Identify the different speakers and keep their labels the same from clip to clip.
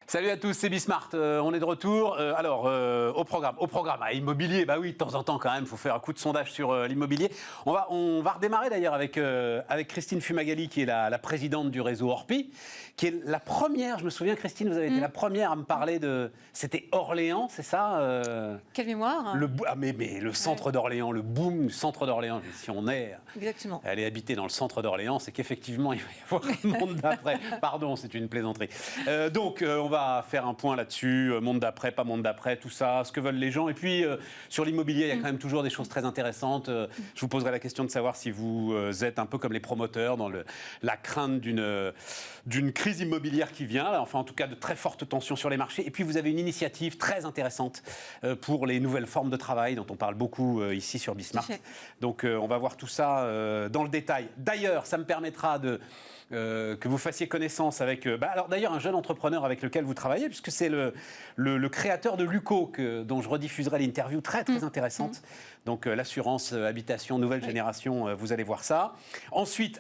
Speaker 1: Salut à tous, c'est Bismart, on est de retour. Au programme, immobilier, bah oui, de temps en temps quand même, il faut faire un coup de sondage sur l'immobilier. On va redémarrer d'ailleurs avec Christine Fumagalli, qui est la présidente du réseau Orpi, qui est la première, je me souviens Christine, vous avez été la première à me parler de... C'était Orléans, c'est ça
Speaker 2: Quelle mémoire
Speaker 1: mais le centre d'Orléans, le boom du centre d'Orléans, si on est...
Speaker 2: Exactement.
Speaker 1: Elle est habitée dans le centre d'Orléans, c'est qu'effectivement, il va y avoir un monde d'après. Pardon, c'est une plaisanterie. On va faire un point là-dessus, monde d'après, pas monde d'après, tout ça, ce que veulent les gens. Et puis, sur l'immobilier, il y a quand même toujours des choses très intéressantes. Je vous poserai la question de savoir si vous êtes un peu comme les promoteurs dans la crainte d'une crise immobilière qui vient, là, enfin en tout cas de très fortes tensions sur les marchés. Et puis, vous avez une initiative très intéressante pour les nouvelles formes de travail dont on parle beaucoup ici sur Bismart. Donc, on va voir tout ça dans le détail. D'ailleurs, ça me permettra que vous fassiez connaissance avec... d'ailleurs, un jeune entrepreneur avec lequel vous travaillez, puisque c'est le créateur de Luco, dont je rediffuserai l'interview très intéressante. Donc, l'assurance habitation nouvelle génération, vous allez voir ça. Ensuite,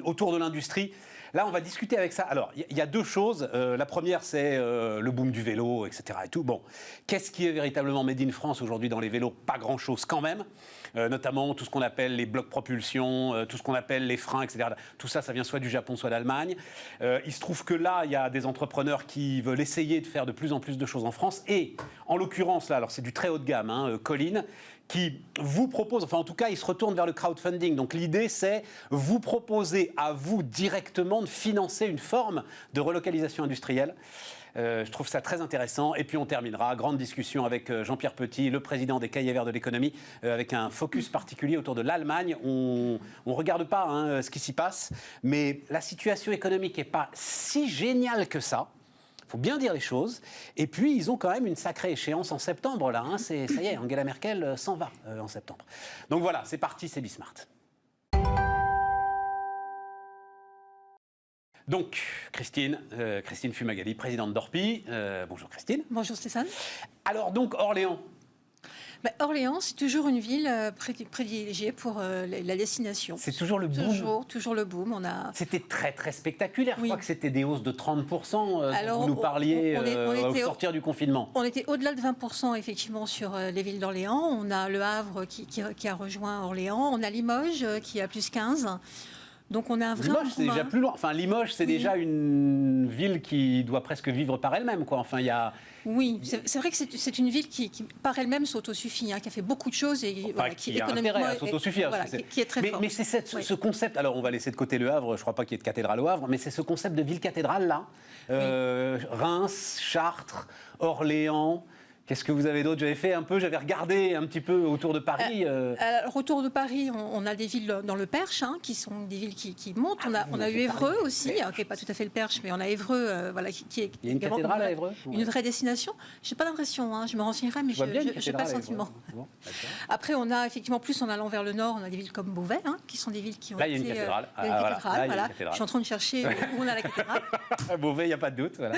Speaker 1: autour de l'industrie, là, on va discuter avec ça. Alors, il y a deux choses. La première, c'est le boom du vélo, etc. Et tout. Bon, qu'est-ce qui est véritablement made in France aujourd'hui dans les vélos? Pas grand-chose quand même. Notamment tout ce qu'on appelle les blocs propulsion, tout ce qu'on appelle les freins, etc. Tout ça, ça vient soit du Japon, soit d'Allemagne. Il se trouve que là, il y a des entrepreneurs qui veulent essayer de faire de plus en plus de choses en France. Et en l'occurrence, là, alors c'est du très haut de gamme, Colline, qui vous propose, enfin en tout cas, il se retourne vers le crowdfunding. Donc l'idée, c'est vous proposer à vous directement de financer une forme de relocalisation industrielle. Je trouve ça très intéressant. Et puis on terminera, grande discussion avec Jean-Pierre Petit, le président des Cahiers Verts de l'économie, avec un focus particulier autour de l'Allemagne. On ne regarde pas ce qui s'y passe, mais la situation économique n'est pas si géniale que ça. Il faut bien dire les choses. Et puis, ils ont quand même une sacrée échéance en septembre, là. Ça y est, Angela Merkel s'en va en septembre. Donc voilà, c'est parti, c'est Bismart. Donc, Christine Fumagalli, présidente d'Orpi. Bonjour Christine.
Speaker 2: Bonjour Stéphane.
Speaker 1: Alors donc, Orléans.
Speaker 2: Orléans, c'est toujours une ville privilégiée pour la destination.
Speaker 1: C'est toujours le boom.
Speaker 2: Toujours le boom.
Speaker 1: C'était très très spectaculaire.
Speaker 2: Oui.
Speaker 1: Je crois que c'était des hausses de 30%. Alors, vous nous parliez au sortir du confinement.
Speaker 2: On était au-delà de 20% effectivement sur les villes d'Orléans. On a Le Havre qui a rejoint Orléans. On a Limoges qui a plus 15%. Donc on a un vrai
Speaker 1: Limoges, c'est déjà plus loin. Enfin, Limoges, c'est déjà une ville qui doit presque vivre par elle-même, quoi. Enfin, il y a...
Speaker 2: Oui, c'est vrai que c'est une ville qui par elle-même s'autosuffit, qui a fait beaucoup de choses et
Speaker 1: qui a intérêt à s'autosuffire.
Speaker 2: Qui est très fort.
Speaker 1: Mais c'est ce concept. Alors, on va laisser de côté Le Havre. Je ne crois pas qu'il y ait de cathédrale au Havre, mais c'est ce concept de ville-cathédrale là. Reims, Chartres, Orléans. Qu'est-ce que vous avez d'autre? J'avais regardé un petit peu autour de Paris.
Speaker 2: Alors, autour de Paris, on a des villes dans le Perche, qui sont des villes qui montent. On a eu Évreux aussi, qui n'est pas tout à fait le Perche, mais on a Évreux, qui est
Speaker 1: il y a une cathédrale à Évreux.
Speaker 2: Une vraie destination. Je n'ai pas l'impression, je me renseignerai, mais je n'ai pas le sentiment. Bon, après, on a effectivement plus en allant vers le nord, on a des villes comme Beauvais, qui sont des villes qui ont
Speaker 1: été... Là, il y a une cathédrale.
Speaker 2: Je suis en train de chercher où on a la cathédrale.
Speaker 1: Beauvais, il n'y a pas de doute. Voilà.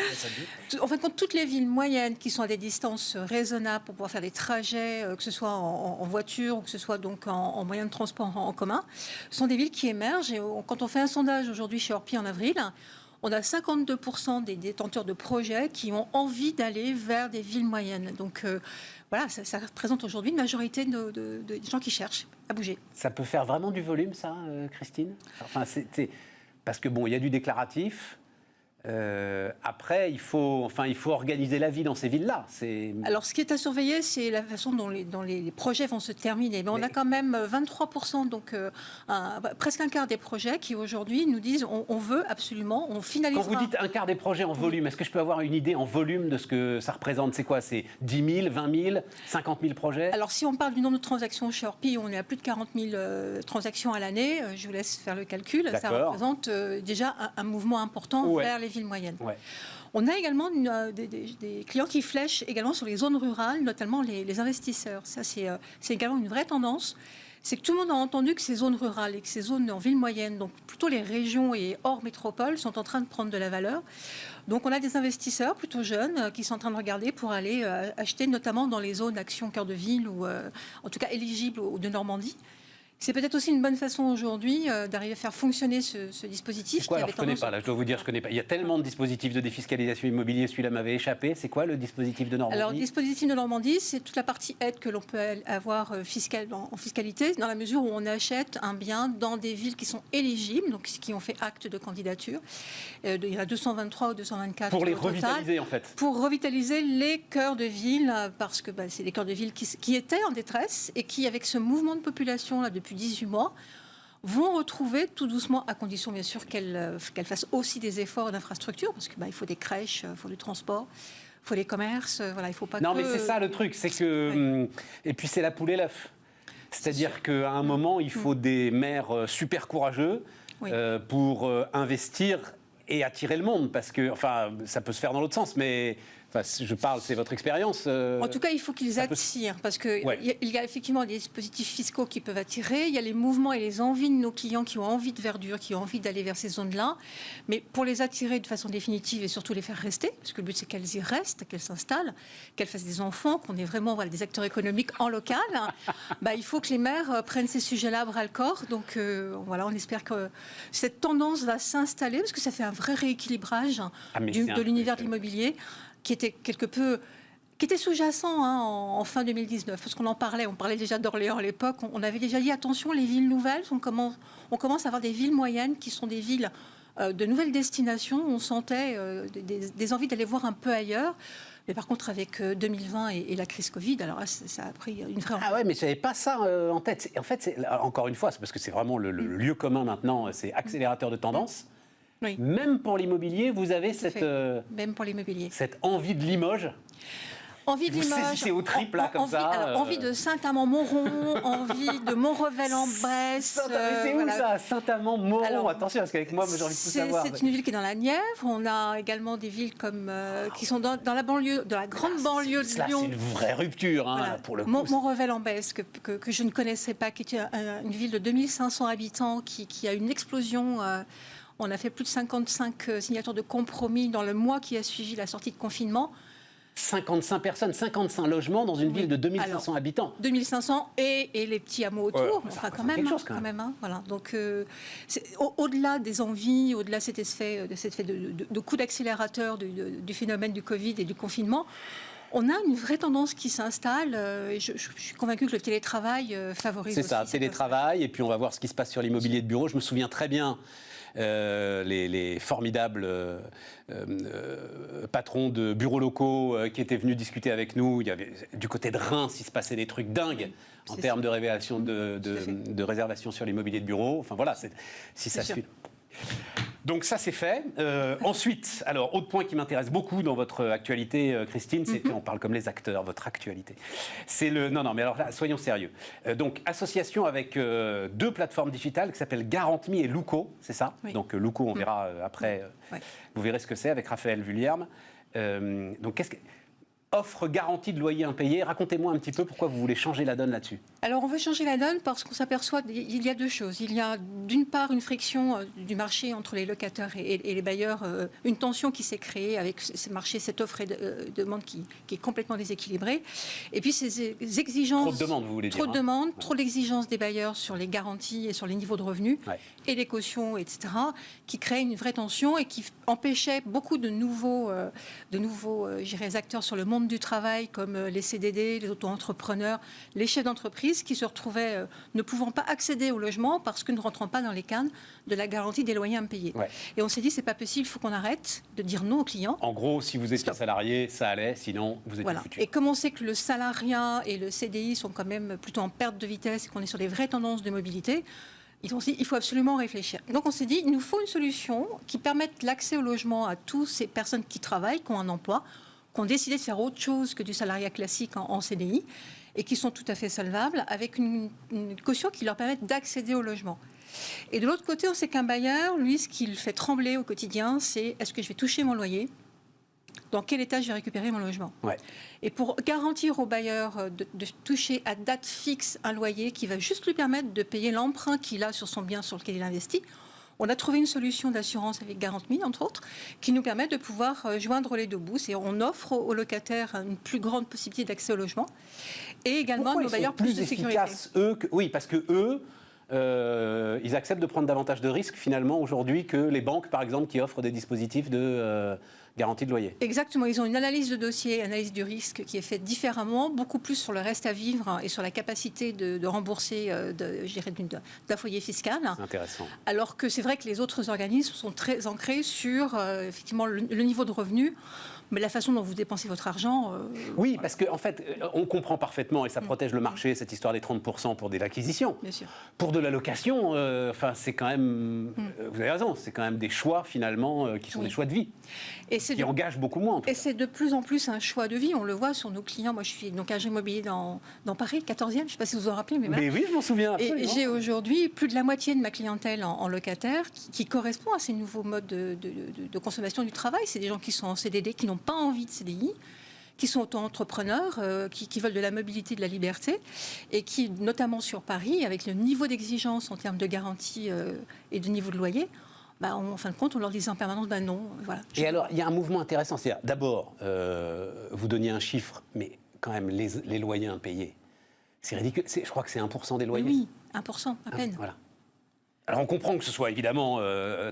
Speaker 2: En fait, toutes les villes moyennes qui sont à des distances raisonnables pour pouvoir faire des trajets, que ce soit en voiture ou que ce soit donc en moyen de transport en commun, sont des villes qui émergent. Et quand on fait un sondage aujourd'hui chez Orpi en avril, on a 52% des détenteurs de projets qui ont envie d'aller vers des villes moyennes. Donc voilà, ça représente aujourd'hui une majorité de gens qui cherchent à bouger.
Speaker 1: Ça peut faire vraiment du volume, ça, Christine? Enfin, parce que bon, il y a du déclaratif. Après, il faut organiser la vie dans ces villes-là.
Speaker 2: Alors, ce qui est à surveiller, c'est la façon dont les projets vont se terminer. Mais on a quand même 23%, donc presque un quart des projets qui aujourd'hui nous disent on veut absolument, on finalise.
Speaker 1: Quand vous dites un quart des projets en volume, est-ce que je peux avoir une idée en volume de ce que ça représente? C'est quoi? C'est 10 000, 20 000, 50 000 projets?
Speaker 2: Alors, si on parle du nombre de transactions chez Orpi, on est à plus de 40 000 transactions à l'année. Je vous laisse faire le calcul. Ça représente déjà un mouvement important vers les villes moyennes. Ouais. On a également des clients qui flèchent également sur les zones rurales, notamment les investisseurs. Ça, c'est également une vraie tendance. C'est que tout le monde a entendu que ces zones rurales et que ces zones en ville moyenne, donc plutôt les régions et hors métropole, sont en train de prendre de la valeur. Donc on a des investisseurs plutôt jeunes qui sont en train de regarder pour aller acheter notamment dans les zones Action Cœur de Ville ou en tout cas éligibles de Normandie. C'est peut-être aussi une bonne façon aujourd'hui d'arriver à faire fonctionner ce dispositif.
Speaker 1: C'est quoi, alors, je ne connais pas, là, je dois vous dire, je ne connais pas. Il y a tellement de dispositifs de défiscalisation immobilier, celui-là m'avait échappé. C'est quoi le dispositif de Normandie?
Speaker 2: Alors, le dispositif de Normandie, c'est toute la partie aide que l'on peut avoir en fiscalité, dans la mesure où on achète un bien dans des villes qui sont éligibles, donc qui ont fait acte de candidature. Il y en a 223 ou 224
Speaker 1: pour les revitaliser, en fait.
Speaker 2: Pour revitaliser les cœurs de ville, parce que c'est les cœurs de ville qui étaient en détresse et qui, avec ce mouvement de population là depuis 18 mois, vont retrouver tout doucement, à condition bien sûr qu'elles fassent aussi des efforts d'infrastructure, parce qu'il faut des crèches, il faut du transport, il faut les commerces, voilà, il faut pas
Speaker 1: Non, mais c'est ça le truc, c'est que... Oui. Et puis c'est la poule et l'œuf. C'est-à-dire qu'à un moment, il faut des maires super courageux pour investir et attirer le monde, parce que, enfin, ça peut se faire dans l'autre sens, mais... Enfin, je parle, c'est votre expérience.
Speaker 2: En tout cas, il faut qu'ils attirent, parce qu'il y a effectivement des dispositifs fiscaux qui peuvent attirer, il y a les mouvements et les envies de nos clients qui ont envie de verdure, qui ont envie d'aller vers ces zones-là, mais pour les attirer de façon définitive et surtout les faire rester, parce que le but c'est qu'elles y restent, qu'elles s'installent, qu'elles fassent des enfants, qu'on ait vraiment des acteurs économiques en local, il faut que les maires prennent ces sujets-là à bras-le-corps. Donc voilà, on espère que cette tendance va s'installer, parce que ça fait un vrai rééquilibrage de l'univers de l'immobilier, qui était sous-jacent en fin 2019, parce qu'on en parlait, on parlait déjà d'Orléans à l'époque, on avait déjà dit attention, les villes nouvelles, on commence à avoir des villes moyennes qui sont des villes de nouvelles destinations, on sentait des envies d'aller voir un peu ailleurs. Mais par contre, avec 2020 et la crise Covid, alors là, ça a pris une vraie...
Speaker 1: Ah ouais, mais je n'avais pas ça en tête. En fait, encore une fois, c'est parce que c'est vraiment le lieu commun maintenant, c'est accélérateur de tendance. Oui. Même pour l'immobilier, vous avez
Speaker 2: même pour l'immobilier.
Speaker 1: Cette envie de Limoges.
Speaker 2: Envie de Limoges.
Speaker 1: C'est au triple, là, comme ça.
Speaker 2: Alors, envie de Saint-Amand-Montrond, envie de Montrevel-en-Bresse.
Speaker 1: C'est où ça, Saint-Amand-Montrond? Attention, parce qu'avec moi, j'ai envie de tout savoir.
Speaker 2: C'est une ville qui est dans la Nièvre. On a également des villes comme, qui sont dans la banlieue, dans la grande banlieue de Lyon.
Speaker 1: C'est une vraie rupture, pour le coup.
Speaker 2: Montrevel-en-Bresse, que je ne connaissais pas, qui est une ville de 2500 habitants, qui a une explosion... On a fait plus de 55 signatures de compromis dans le mois qui a suivi la sortie de confinement.
Speaker 1: 55 personnes, 55 logements dans une ville de 2500 habitants.
Speaker 2: 2500 et les petits hameaux autour, enfin quand même. Voilà. Donc au-delà des envies, au-delà de cet effet de coup d'accélérateur du phénomène du Covid et du confinement, on a une vraie tendance qui s'installe. Je suis convaincue que le télétravail favorise.
Speaker 1: C'est ça, télétravail, et puis on va voir ce qui se passe sur l'immobilier de bureau. Je me souviens très bien les formidables patrons de bureaux locaux qui étaient venus discuter avec nous. Il y avait, du côté de Reims, il se passait des trucs dingues en termes de réservation sur l'immobilier de bureau. Enfin voilà, si ça suit. Donc ça c'est fait. Ensuite, alors autre point qui m'intéresse beaucoup dans votre actualité, Christine, c'est on parle comme les acteurs, votre actualité. C'est non mais alors là, soyons sérieux. Donc association avec deux plateformes digitales qui s'appellent Garant.me et Luco, c'est ça? Oui. Donc Luco, on verra après. Vous verrez ce que c'est avec Raphaël Vullierne. Donc qu'est-ce que offre garantie de loyer impayé. Racontez-moi un petit peu pourquoi vous voulez changer la donne là-dessus.
Speaker 2: Alors, on veut changer la donne parce qu'on s'aperçoit qu'il y a deux choses. Il y a d'une part une friction du marché entre les locataires et les bailleurs, une tension qui s'est créée avec ce marché, cette offre et demande qui est complètement déséquilibrée. Et puis ces exigences...
Speaker 1: Trop de demandes, vous voulez dire.
Speaker 2: Trop de demandes, trop d'exigences des bailleurs sur les garanties et sur les niveaux de revenus et les cautions, etc., qui créent une vraie tension et qui empêchaient beaucoup de nouveaux acteurs sur le monde du travail, comme les CDD, les auto-entrepreneurs, les chefs d'entreprise, qui se retrouvaient ne pouvant pas accéder au logement parce que ne rentrant pas dans les cannes de la garantie des loyers impayés. Et on s'est dit, c'est pas possible, il faut qu'on arrête de dire non aux clients.
Speaker 1: En gros, si vous étiez salarié, ça allait, sinon vous étiez foutu.
Speaker 2: Et comme on sait que le salariat et le CDI sont quand même plutôt en perte de vitesse et qu'on est sur des vraies tendances de mobilité, ils ont dit, il faut absolument réfléchir. Donc on s'est dit, il nous faut une solution qui permette l'accès au logement à toutes ces personnes qui travaillent, qui ont un emploi, qui ont décidé de faire autre chose que du salariat classique en CDI et qui sont tout à fait solvables, avec une caution qui leur permette d'accéder au logement. Et de l'autre côté, on sait qu'un bailleur, lui, ce qui le fait trembler au quotidien, c'est est-ce que je vais toucher mon loyer ? Dans quel état je vais récupérer mon logement ? Et pour garantir au bailleur de toucher à date fixe un loyer qui va juste lui permettre de payer l'emprunt qu'il a sur son bien sur lequel il investit, on a trouvé une solution d'assurance avec Garant.me, entre autres, qui nous permet de pouvoir joindre les deux bouts. Et on offre aux locataires une plus grande possibilité d'accès au logement et également à nos bailleurs plus de sécurité.
Speaker 1: Eux Oui, parce que eux, ils acceptent de prendre davantage de risques finalement aujourd'hui que les banques, par exemple, qui offrent des dispositifs de garantie de loyer.
Speaker 2: Exactement, ils ont une analyse de dossier, analyse du risque qui est faite différemment, beaucoup plus sur le reste à vivre et sur la capacité de rembourser d'un foyer fiscal.
Speaker 1: Intéressant.
Speaker 2: Alors que c'est vrai que les autres organismes sont très ancrés sur effectivement le niveau de revenu. Mais la façon dont vous dépensez votre argent...
Speaker 1: oui, parce qu'en fait, on comprend parfaitement, et ça protège le marché, cette histoire des 30% pour des acquisitions.
Speaker 2: Bien sûr.
Speaker 1: Pour de la location, c'est quand même... vous avez raison, c'est quand même des choix, finalement, qui sont des choix de vie, et qui engagent beaucoup moins.
Speaker 2: Et c'est de plus en plus un choix de vie. On le voit sur nos clients. Moi, je suis donc agent immobilier dans Paris, 14e. Je ne sais pas si vous vous en rappelez. Mais
Speaker 1: oui, je m'en souviens, absolument.
Speaker 2: Et j'ai aujourd'hui plus de la moitié de ma clientèle en locataire qui correspond à ces nouveaux modes de consommation du travail. C'est des gens qui sont en CDD, qui n'ont pas envie de CDI, qui sont auto-entrepreneurs, qui veulent de la mobilité, de la liberté, et qui, notamment sur Paris, avec le niveau d'exigence en termes de garantie et de niveau de loyer, en fin de compte, on leur disait en permanence, non. Voilà.
Speaker 1: Et alors, il y a un mouvement intéressant. C'est-à-dire, d'abord, vous donniez un chiffre, mais quand même, les loyers impayés, c'est ridicule. Je crois que c'est 1% des loyers.
Speaker 2: Oui, 1%, à peine.
Speaker 1: Voilà. Alors on comprend que ce soit évidemment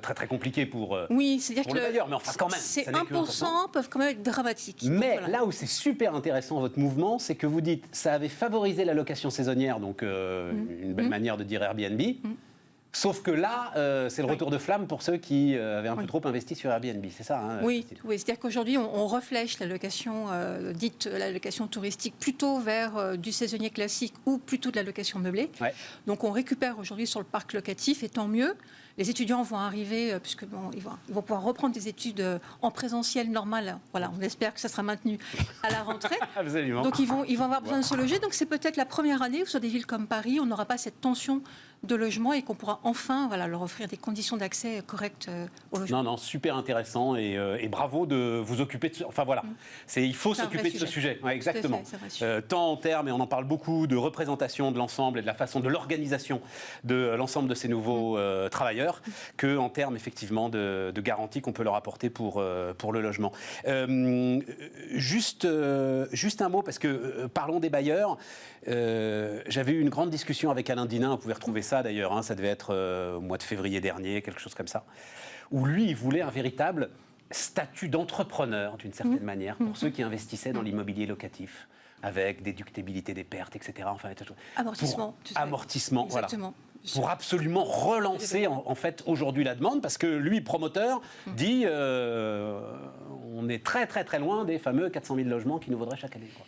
Speaker 1: très très compliqué pour,
Speaker 2: c'est-à-dire
Speaker 1: pour le bailleur, mais enfin quand même.
Speaker 2: Ces 1% peuvent quand même être dramatiques.
Speaker 1: Mais là où c'est super intéressant votre mouvement, c'est que vous dites ça avait favorisé la location saisonnière, donc une belle manière de dire Airbnb. Sauf que là, c'est le retour de flamme pour ceux qui avaient un peu trop investi sur Airbnb, c'est ça
Speaker 2: Oui, c'est-à-dire qu'aujourd'hui, on reflèche la location, dite la location touristique, plutôt vers du saisonnier classique ou plutôt de la location meublée. Ouais. Donc on récupère aujourd'hui sur le parc locatif, et tant mieux. Les étudiants vont arriver, puisque ils vont pouvoir reprendre des études en présentiel normal. Voilà, on espère que ça sera maintenu à la rentrée.
Speaker 1: Absolument.
Speaker 2: Donc ils vont avoir besoin de se loger. Donc c'est peut-être la première année où sur des villes comme Paris, on n'aura pas cette tension de logement et qu'on pourra enfin leur offrir des conditions d'accès correctes au logement.
Speaker 1: Non, super intéressant et bravo de vous occuper de ce... Enfin voilà, il faut s'occuper de ce sujet. Ouais, exactement. Tant en termes, et on en parle beaucoup, de représentation de l'ensemble et de la façon de l'organisation de l'ensemble de ces nouveaux travailleurs, qu'en termes effectivement de garantie qu'on peut leur apporter pour le logement. Juste un mot, parce que parlons des bailleurs. J'avais eu une grande discussion avec Alain Dinin, vous pouvez retrouver ça d'ailleurs, ça devait être au mois de février dernier, quelque chose comme ça, où lui, il voulait un véritable statut d'entrepreneur, d'une certaine manière, pour ceux qui investissaient dans l'immobilier locatif, avec déductibilité des pertes, etc. Enfin,
Speaker 2: amortissement.
Speaker 1: Amortissement,
Speaker 2: exactement.
Speaker 1: Voilà. Pour absolument relancer en fait aujourd'hui la demande, parce que lui, promoteur, dit on est très très très loin des fameux 400 000 logements qui nous vaudraient chaque année, quoi.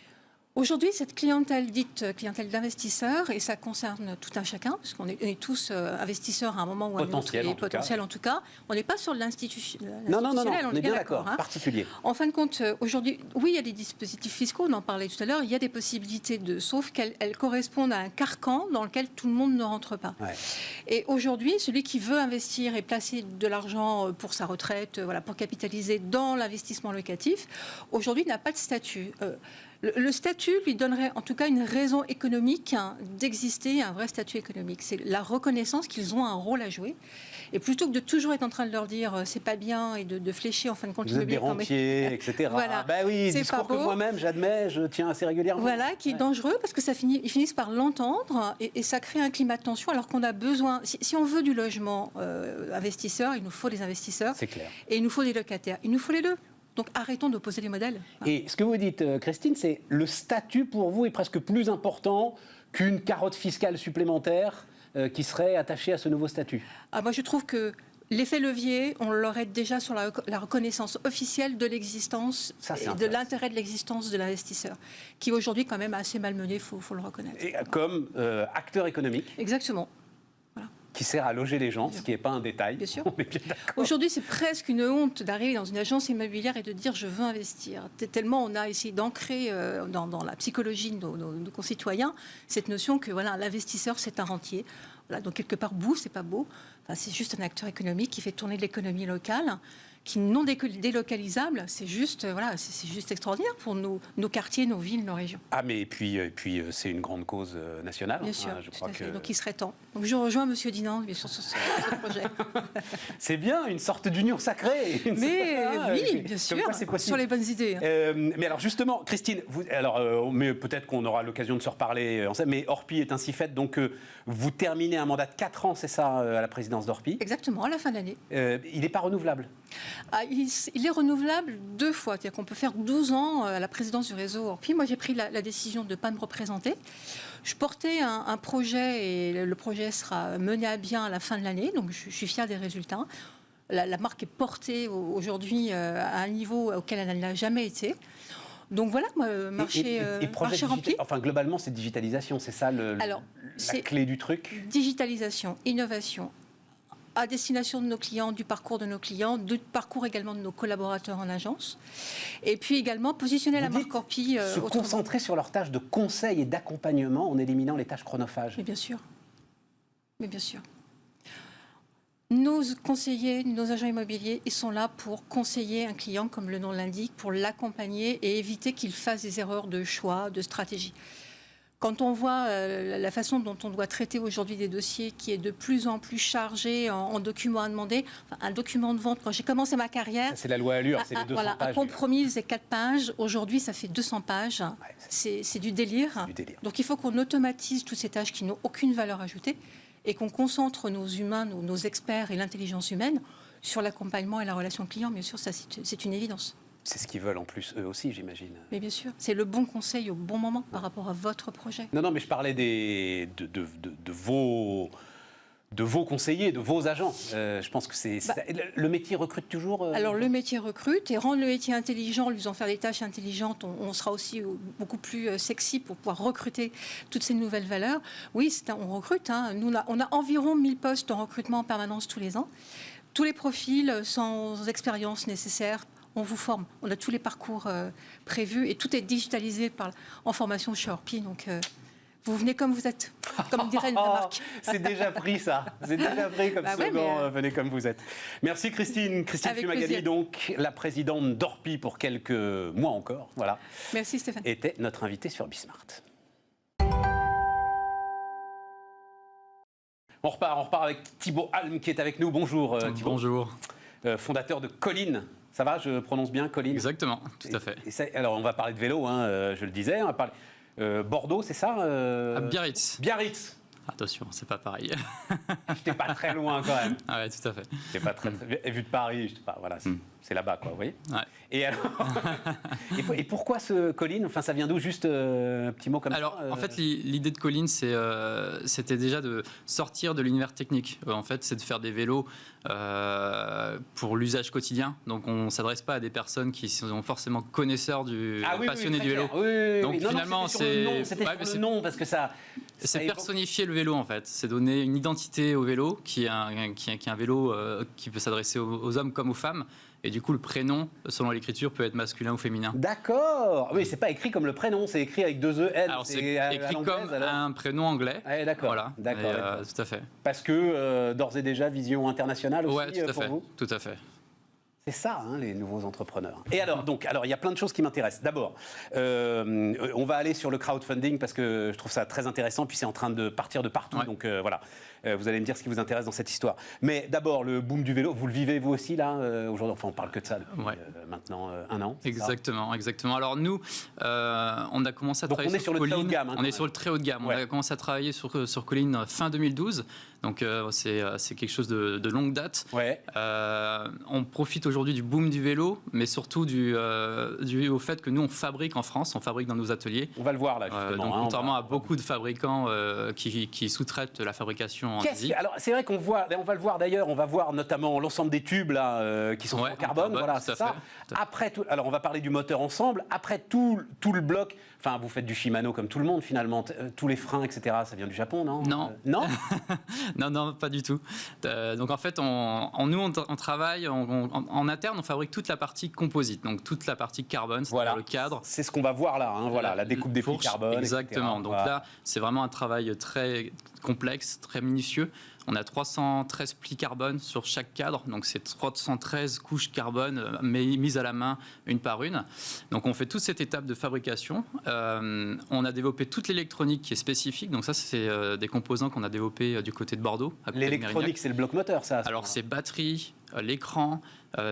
Speaker 2: Aujourd'hui, cette clientèle dite clientèle d'investisseurs, et ça concerne tout un chacun, parce qu'on est tous investisseurs à un moment ou à un autre, et potentiel en tout cas. On n'est pas sur l'institutionnel.
Speaker 1: Non, on est bien d'accord, particulier.
Speaker 2: En fin de compte, aujourd'hui, oui, il y a des dispositifs fiscaux, on en parlait tout à l'heure, il y a des possibilités sauf qu'elles correspondent à un carcan dans lequel tout le monde ne rentre pas. Ouais. Et aujourd'hui, celui qui veut investir et placer de l'argent pour sa retraite, pour capitaliser dans l'investissement locatif, aujourd'hui n'a pas de statut. Le statut lui donnerait en tout cas une raison économique d'exister, un vrai statut économique. C'est la reconnaissance qu'ils ont un rôle à jouer. Et plutôt que de toujours être en train de leur dire c'est pas bien et de flécher en fin de compte
Speaker 1: vous êtes des rentiers, etc.
Speaker 2: Voilà.
Speaker 1: Oui, c'est discours que moi-même j'admets, je tiens assez régulièrement.
Speaker 2: Voilà, qui est dangereux parce que ils finissent par l'entendre et ça crée un climat de tension alors qu'on a besoin. Si on veut du logement investisseur, il nous faut des investisseurs.
Speaker 1: C'est clair.
Speaker 2: Et il nous faut des locataires. Il nous faut les deux. Donc arrêtons d'opposer les modèles.
Speaker 1: Et ce que vous dites, Christine, c'est le statut pour vous est presque plus important qu'une carotte fiscale supplémentaire qui serait attachée à ce nouveau statut.
Speaker 2: Moi, je trouve que l'effet levier, on l'aurait déjà sur la reconnaissance officielle de l'existence et de l'intérêt de l'existence de l'investisseur, qui aujourd'hui quand même assez malmené, il faut le reconnaître.
Speaker 1: Et comme acteur économique.
Speaker 2: Exactement.
Speaker 1: Qui sert à loger les gens, ce qui n'est pas un détail.
Speaker 2: Bien sûr.
Speaker 1: On est bien d'accord.
Speaker 2: Aujourd'hui, c'est presque une honte d'arriver dans une agence immobilière et de dire « je veux investir ». Tellement on a essayé d'ancrer dans la psychologie de nos concitoyens cette notion que l'investisseur, c'est un rentier. Donc quelque part, c'est pas beau. C'est juste un acteur économique qui fait tourner l'économie locale, qui non délocalisables, c'est juste, c'est juste extraordinaire pour nos quartiers, nos villes, nos régions.
Speaker 1: Ah, mais et puis c'est une grande cause nationale.
Speaker 2: Bien sûr,
Speaker 1: je crois que...
Speaker 2: Donc il serait temps. Donc je rejoins M. Dinan bien sûr, sur ce projet.
Speaker 1: C'est bien, une sorte d'union sacrée.
Speaker 2: Oui, bien sûr, sur les bonnes idées.
Speaker 1: Mais alors justement, Christine, mais peut-être qu'on aura l'occasion de se reparler, mais Orpi est ainsi faite, donc vous terminez un mandat de 4 ans, c'est ça, à la présidence d'Orpi?
Speaker 2: Exactement, à la fin de l'année.
Speaker 1: Il n'est pas renouvelable?
Speaker 2: Il est renouvelable 2 fois, c'est-à-dire qu'on peut faire 12 ans à la présidence du réseau Orpi. Moi, j'ai pris la décision de ne pas me représenter. Je portais un projet et le projet sera mené à bien à la fin de l'année, donc je suis fière des résultats. La marque est portée aujourd'hui à un niveau auquel elle n'a jamais été. Donc voilà, marché rempli.
Speaker 1: Enfin, globalement, c'est digitalisation, c'est ça la clé du truc? Digitalisation,
Speaker 2: innovation, à destination de nos clients, du parcours de nos clients, du parcours également de nos collaborateurs en agence. Et puis également positionner la marque Orpi.
Speaker 1: Se concentrer sur leurs tâches de conseil et d'accompagnement en éliminant les tâches chronophages.
Speaker 2: Mais bien sûr. Nos conseillers, nos agents immobiliers, ils sont là pour conseiller un client, comme le nom l'indique, pour l'accompagner et éviter qu'il fasse des erreurs de choix, de stratégie. Quand on voit la façon dont on doit traiter aujourd'hui des dossiers qui est de plus en plus chargé en documents à demander, un document de vente, quand j'ai commencé ma carrière...
Speaker 1: C'est la loi Allure, c'est les 200 pages.
Speaker 2: Un compromis, c'est 4 pages. Aujourd'hui, ça fait 200 pages. Ouais, c'est du délire. Donc il faut qu'on automatise toutes ces tâches qui n'ont aucune valeur ajoutée et qu'on concentre nos humains, nos experts et l'intelligence humaine sur l'accompagnement et la relation client. Bien sûr, ça, c'est une évidence.
Speaker 1: C'est ce qu'ils veulent en plus, eux aussi, j'imagine.
Speaker 2: Mais bien sûr, c'est le bon conseil au bon moment par rapport à votre projet.
Speaker 1: Non, mais je parlais de vos conseillers, de vos agents. Je pense que le métier recrute toujours.
Speaker 2: Alors le métier recrute et rendre le métier intelligent, lui en faire des tâches intelligentes, on sera aussi beaucoup plus sexy pour pouvoir recruter toutes ces nouvelles valeurs. Oui, on recrute. Nous, on a environ 1000 postes en recrutement en permanence tous les ans. Tous les profils sans expérience nécessaire. On vous forme, on a tous les parcours prévus et tout est digitalisé en formation chez Orpi. Donc, vous venez comme vous êtes, comme dirait une marque.
Speaker 1: C'est déjà pris ça, c'est déjà pris comme slogan, venez comme vous êtes. Merci Christine Fumagalli, donc la présidente d'Orpi pour quelques mois encore. Voilà.
Speaker 2: Merci Stéphane.
Speaker 1: Était notre invitée sur Bismart. On repart avec Thibaut Alm qui est avec nous. Bonjour Thibaut.
Speaker 3: Bonjour.
Speaker 1: Fondateur de Colline. Ça va, je prononce bien, Colline?
Speaker 3: Exactement, tout à fait.
Speaker 1: Alors, on va parler de vélo, je le disais. On va parler Bordeaux, c'est ça
Speaker 3: À Biarritz.
Speaker 1: Biarritz.
Speaker 3: Attention, c'est pas pareil.
Speaker 1: J'étais pas très loin quand même.
Speaker 3: Ah ouais, tout à fait.
Speaker 1: J'étais pas très... Vu de Paris, voilà, c'est là-bas, quoi, vous voyez.
Speaker 3: Ouais.
Speaker 1: Et alors, et pourquoi ce Colline? Enfin, ça vient d'où? Juste un petit mot comme ça.
Speaker 3: Alors, en fait, l'idée de Colline, c'était déjà de sortir de l'univers technique. En fait, c'est de faire des vélos pour l'usage quotidien. Donc, on ne s'adresse pas à des personnes qui sont forcément connaisseurs passionnés du vélo.
Speaker 1: Oui.
Speaker 3: Donc, finalement,
Speaker 1: c'était le nom parce que ça...
Speaker 3: C'est personnifier le vélo, en fait. C'est donner une identité au vélo, qui est un vélo qui peut s'adresser aux hommes comme aux femmes. Et du coup, le prénom, selon l'écriture, peut être masculin ou féminin.
Speaker 1: D'accord. Oui, c'est pas écrit comme le prénom, c'est écrit avec 2 E, N.
Speaker 3: Alors, c'est écrit comme un prénom anglais.
Speaker 1: Ah, d'accord.
Speaker 3: Voilà.
Speaker 1: D'accord.
Speaker 3: Tout à fait.
Speaker 1: Parce que, d'ores et déjà, vision internationale aussi pour vous?
Speaker 3: Tout à fait.
Speaker 1: C'est ça, les nouveaux entrepreneurs. Et alors, il y a plein de choses qui m'intéressent. D'abord, on va aller sur le crowdfunding parce que je trouve ça très intéressant, puis c'est en train de partir de partout. Ouais. Donc voilà, vous allez me dire ce qui vous intéresse dans cette histoire. Mais d'abord, le boom du vélo, vous le vivez vous aussi là aujourd'hui? Enfin, on parle que de ça depuis maintenant 1 an.
Speaker 3: Exactement. Alors nous, on a commencé à travailler sur Colline.
Speaker 1: On est sur le très haut de gamme.
Speaker 3: On est sur le très haut de gamme. Ouais. On a commencé à travailler sur Colline fin 2012. Donc c'est quelque chose de longue date.
Speaker 1: Ouais.
Speaker 3: On profite aujourd'hui du boom du vélo, mais surtout au fait que nous on fabrique en France, on fabrique dans nos ateliers.
Speaker 1: On va le voir là justement.
Speaker 3: Donc contrairement à beaucoup de fabricants qui sous-traitent la fabrication en Asie.
Speaker 1: Alors c'est vrai qu'on voit, on va le voir d'ailleurs, on va voir notamment l'ensemble des tubes là qui sont en carbone. Voilà, c'est ça. Après tout, alors on va parler du moteur ensemble. Après tout le bloc. Enfin, vous faites du Shimano comme tout le monde finalement. Tous les freins, etc. Ça vient du Japon, non?
Speaker 3: Non.
Speaker 1: Non.
Speaker 3: Non, pas du tout. Donc en fait, on travaille en en interne, on fabrique toute la partie composite, donc toute la partie carbone, c'est-à-dire le cadre.
Speaker 1: C'est ce qu'on va voir là, la découpe des plis carbone.
Speaker 3: Exactement. Donc là, c'est vraiment un travail très complexe, très minutieux. On a 313 plis carbone sur chaque cadre, donc c'est 313 couches carbone mises à la main une par une. Donc on fait toute cette étape de fabrication. On a développé toute l'électronique qui est spécifique, donc ça c'est des composants qu'on a développés du côté de Bordeaux.
Speaker 1: L'électronique, c'est le bloc moteur, ça?
Speaker 3: Alors c'est batterie, l'écran,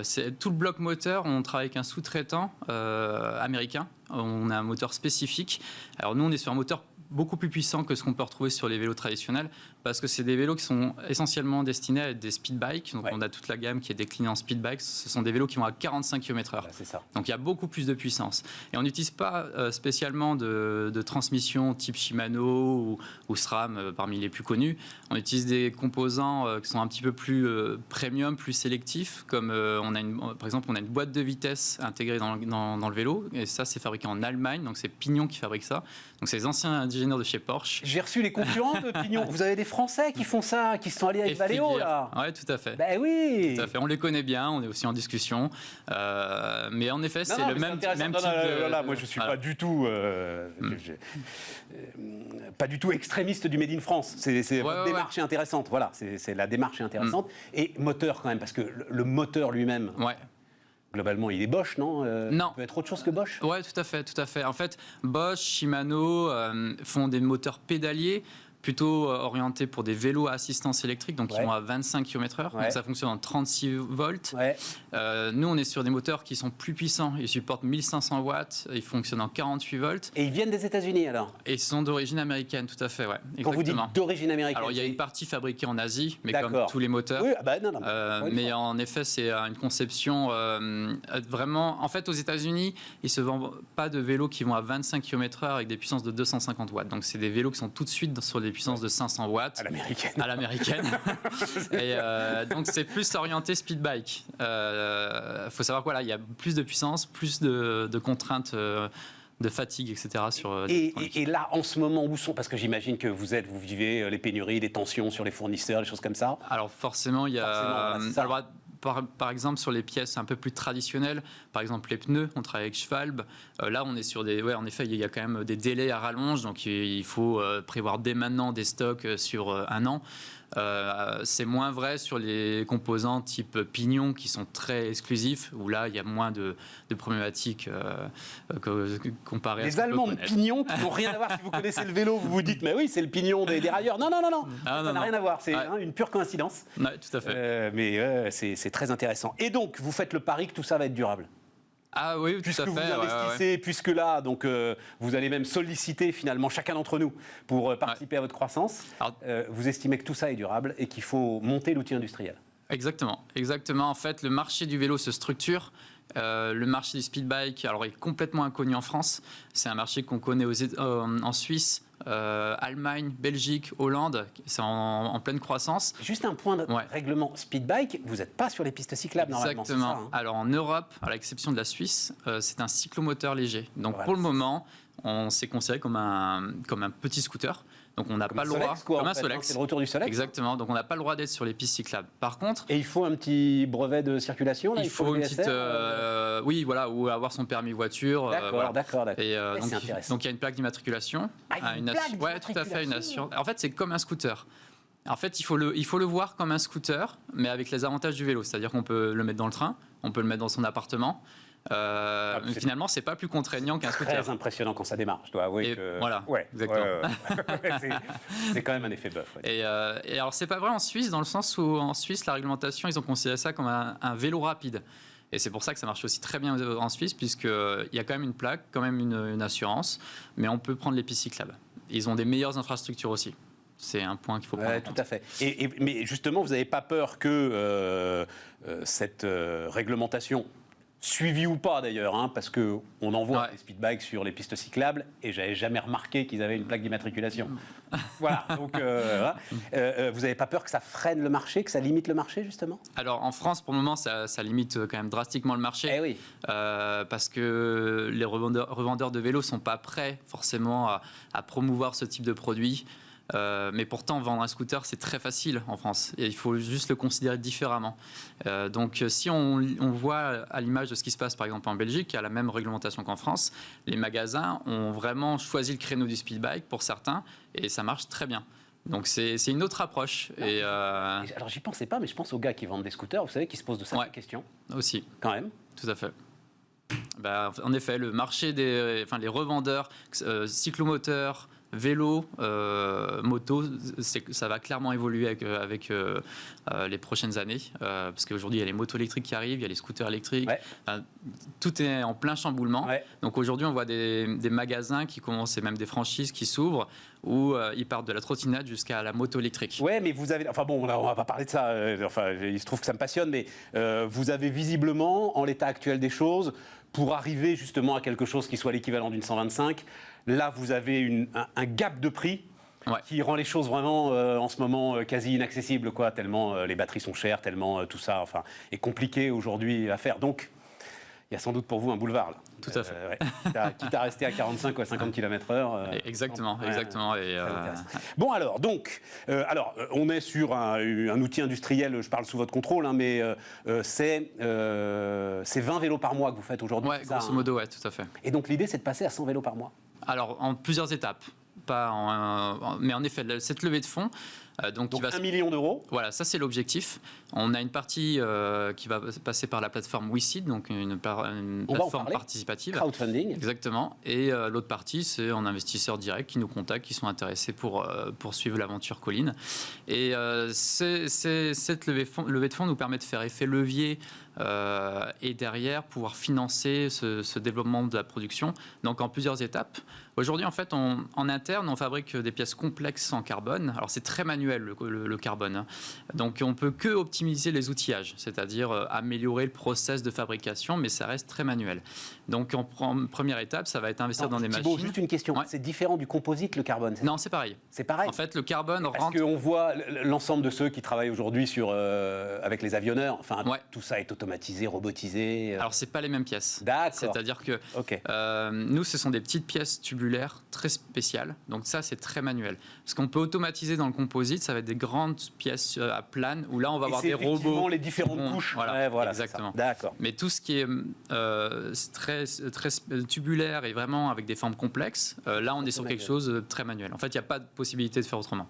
Speaker 3: c'est tout le bloc moteur. On travaille avec un sous-traitant américain. On a un moteur spécifique. Alors nous on est sur un moteur beaucoup plus puissant que ce qu'on peut retrouver sur les vélos traditionnels, parce que c'est des vélos qui sont essentiellement destinés à être des speed bikes. Donc on a toute la gamme qui est déclinée en speed bikes. Ce sont des vélos qui vont à 45 km/h.
Speaker 1: C'est ça.
Speaker 3: Donc il y a beaucoup plus de puissance. Et on n'utilise pas spécialement de transmission type Shimano ou SRAM parmi les plus connus. On utilise des composants qui sont un petit peu plus premium, plus sélectifs, comme par exemple on a une boîte de vitesse intégrée dans le vélo, et ça c'est fabriqué en Allemagne, donc c'est Pinion qui fabrique ça. Donc c'est les anciens ingénieurs de chez Porsche.
Speaker 1: J'ai reçu les concurrents de Pinion. Vous avez des Français qui font ça, qui se sont alliés avec Valeo, là.
Speaker 3: Oui, tout à fait.
Speaker 1: Ben oui.
Speaker 3: Tout à fait. On les connaît bien, on est aussi en discussion. Mais en effet, c'est le même type de...
Speaker 1: Moi, je ne suis pas du tout... pas du tout extrémiste du Made in France. C'est votre démarche est intéressante. Voilà, c'est la démarche est intéressante. Et moteur quand même, parce que le moteur lui-même...
Speaker 3: Ouais.
Speaker 1: Globalement, il est Bosch, non?
Speaker 3: Non.
Speaker 1: Ça peut être autre chose que Bosch?
Speaker 3: Oui, tout à fait, tout à fait. En fait, Bosch, Shimano font des moteurs pédaliers, plutôt orientés pour des vélos à assistance électrique, donc qui vont à 25 km/h. Donc ça fonctionne en 36 volts. Nous, on est sur des moteurs qui sont plus puissants. Ils supportent 1500 watts, ils fonctionnent en 48 volts.
Speaker 1: Et ils viennent des États-Unis alors?
Speaker 3: Et ils sont d'origine américaine, tout à fait, ouais.
Speaker 1: Quand vous dites d'origine américaine?
Speaker 3: Alors, il y a une partie fabriquée en Asie, mais comme tous les moteurs.
Speaker 1: Oui,
Speaker 3: mais en effet, c'est une conception vraiment... En fait, aux États-Unis, ils ne se vendent pas de vélos qui vont à 25 km/h avec des puissances de 250 watts. Donc, c'est des vélos qui sont tout de suite sur des puissances de 500 watts.
Speaker 1: À l'américaine.
Speaker 3: À l'américaine. Et donc, c'est plus orienté speed bike. Il faut savoir qu'il y a plus de puissance, plus de contraintes de fatigue, etc.
Speaker 1: Et là, en ce moment, où sont... Parce que j'imagine que vous vivez les pénuries, les tensions sur les fournisseurs, les choses comme ça.
Speaker 3: Alors forcément, il y a... Par exemple, sur les pièces un peu plus traditionnelles, par exemple les pneus, on travaille avec Schwalbe. Là, on est sur des... en effet, il y a quand même des délais à rallonge, donc il faut prévoir dès maintenant des stocks sur un an. C'est moins vrai sur les composants type pignon qui sont très exclusifs, où là il y a moins de problématiques comparé à
Speaker 1: les Allemands de pignon qui n'ont rien à voir. Si vous connaissez le vélo, vous vous dites mais oui, c'est le pignon des railleurs. Non, ça n'a rien à voir, c'est une pure coïncidence.
Speaker 3: Oui, tout à fait.
Speaker 1: Mais c'est très intéressant. Et donc, vous faites le pari que tout ça va être durable?
Speaker 3: Ah oui, tout à fait.
Speaker 1: Puisque vous investissez, puisque là, donc, vous allez même solliciter finalement chacun d'entre nous pour participer à votre croissance, vous estimez que tout ça est durable et qu'il faut monter l'outil industriel?
Speaker 3: Exactement. En fait, le marché du vélo se structure. Le marché du speed bike, alors, est complètement inconnu en France. C'est un marché qu'on connaît en Suisse, Allemagne, Belgique, Hollande. C'est en pleine croissance.
Speaker 1: Juste un point de règlement speed bike, vous n'êtes pas sur les pistes cyclables normalement.
Speaker 3: Exactement.
Speaker 1: C'est ça,
Speaker 3: Alors en Europe, à l'exception de la Suisse, c'est un cyclomoteur léger. Donc pour le moment, on s'est considéré comme un petit scooter. Donc on n'a pas le droit,
Speaker 1: comme un Solex. C'est le retour du Solex.
Speaker 3: Exactement. Donc on n'a pas le droit d'être sur les pistes cyclables. Par contre,
Speaker 1: et il faut un petit brevet de circulation. Là,
Speaker 3: il faut une petite, oui, voilà, ou avoir son permis voiture.
Speaker 1: D'accord.
Speaker 3: Et donc il y a une plaque d'immatriculation.
Speaker 1: Ouais,
Speaker 3: tout à fait, une assurance. En fait, c'est comme un scooter. En fait, il faut le voir comme un scooter, mais avec les avantages du vélo. C'est-à-dire qu'on peut le mettre dans le train, on peut le mettre dans son appartement. Finalement, c'est pas plus contraignant qu'un scooter.
Speaker 1: Très impressionnant quand ça démarre, je dois avouer que...
Speaker 3: Voilà, exactement.
Speaker 1: C'est quand même un effet bœuf.
Speaker 3: Et alors, c'est pas vrai en Suisse, dans le sens où en Suisse, la réglementation, ils ont considéré ça comme un vélo rapide. Et c'est pour ça que ça marche aussi très bien en Suisse, puisqu'il y a quand même une plaque, quand même une assurance, mais on peut prendre les pistes cyclables. Ils ont des meilleures infrastructures aussi. C'est un point qu'il faut prendre en compte.
Speaker 1: Tout à fait. Mais justement, vous n'avez pas peur que cette réglementation, suivie ou pas d'ailleurs, parce qu'on en voit des speedbikes sur les pistes cyclables et j'avais jamais remarqué qu'ils avaient une plaque d'immatriculation. Voilà, donc vous n'avez pas peur que ça freine le marché, que ça limite le marché justement?
Speaker 3: Alors en France, pour le moment, ça limite quand même drastiquement le marché.
Speaker 1: Oui.
Speaker 3: Parce que les revendeurs de vélos ne sont pas prêts forcément à promouvoir ce type de produit. Mais pourtant, vendre un scooter, c'est très facile en France. Et il faut juste le considérer différemment. Donc, si on voit à l'image de ce qui se passe, par exemple, en Belgique, qui a la même réglementation qu'en France, les magasins ont vraiment choisi le créneau du speed bike pour certains, et ça marche très bien. Donc, c'est une autre approche.
Speaker 1: Alors, j'y pensais pas, mais je pense aux gars qui vendent des scooters, vous savez, qui se posent de sacrées questions.
Speaker 3: Aussi.
Speaker 1: Quand même.
Speaker 3: Tout à fait. En effet, le marché les revendeurs, cyclomoteurs, vélo, moto, ça va clairement évoluer avec les prochaines années. Parce qu'aujourd'hui, il y a les motos électriques qui arrivent, il y a les scooters électriques. Ouais. Tout est en plein chamboulement. Ouais. Donc aujourd'hui, on voit des magasins qui commencent, et même des franchises qui s'ouvrent, où ils partent de la trottinette jusqu'à la moto électrique.
Speaker 1: Ouais, mais vous avez... Enfin bon, là, on va pas parler de ça. Il se trouve que ça me passionne, mais vous avez visiblement, en l'état actuel des choses, pour arriver justement à quelque chose qui soit l'équivalent d'une 125, là, vous avez un gap de prix qui rend les choses vraiment, en ce moment, quasi inaccessibles, quoi, tellement les batteries sont chères, tellement tout ça est compliqué aujourd'hui à faire. Donc, il y a sans doute pour vous un boulevard, là.
Speaker 3: Tout à fait.
Speaker 1: Quitte à rester à 45 ou à 50 km/h.
Speaker 3: Exactement.
Speaker 1: Bon, alors, donc, on est sur un outil industriel, je parle sous votre contrôle, hein, mais c'est 20 vélos par mois que vous faites aujourd'hui.
Speaker 3: Oui, grosso modo, oui, tout à fait.
Speaker 1: Et donc, l'idée, c'est de passer à 100 vélos par mois.
Speaker 3: Alors, en plusieurs étapes. Mais en effet, cette levée de fonds...
Speaker 1: Donc 1 million d'euros.
Speaker 3: Voilà, ça c'est l'objectif. On a une partie qui va passer par la plateforme WeSeed, donc une plateforme participative.
Speaker 1: Crowdfunding.
Speaker 3: Exactement. Et l'autre partie, c'est en investisseurs directs qui nous contactent, qui sont intéressés pour poursuivre l'aventure Colline. Et cette levée de fonds nous permet de faire effet levier et derrière pouvoir financer ce développement de la production, donc en plusieurs étapes. Aujourd'hui, en fait, en interne, on fabrique des pièces complexes en carbone. Alors, c'est très manuel, le carbone. Hein. Donc, on ne peut que optimiser les outillages, c'est-à-dire améliorer le process de fabrication, mais ça reste très manuel. Donc, en première étape, ça va être investir dans des machines.
Speaker 1: Juste une question. Ouais. C'est différent du composite, le carbone?
Speaker 3: Non, c'est pareil.
Speaker 1: C'est pareil.
Speaker 3: En fait, le carbone rentre...
Speaker 1: Parce qu'on voit l'ensemble de ceux qui travaillent aujourd'hui avec les avionneurs. Enfin, tout ça est automatisé, robotisé.
Speaker 3: Alors, ce n'est pas les mêmes pièces.
Speaker 1: D'accord.
Speaker 3: C'est-à-dire que nous, ce sont des petites pièces tubulaires très spéciales. Donc ça, c'est très manuel. Ce qu'on peut automatiser dans le composite, ça va être des grandes pièces à plane où là, on va avoir des robots.
Speaker 1: Les différentes couches.
Speaker 3: Voilà, exactement.
Speaker 1: D'accord.
Speaker 3: Mais tout ce qui est très tubulaire et vraiment avec des formes complexes, là, on est sur quelque chose de très manuel. En fait, il n'y a pas de possibilité de faire autrement.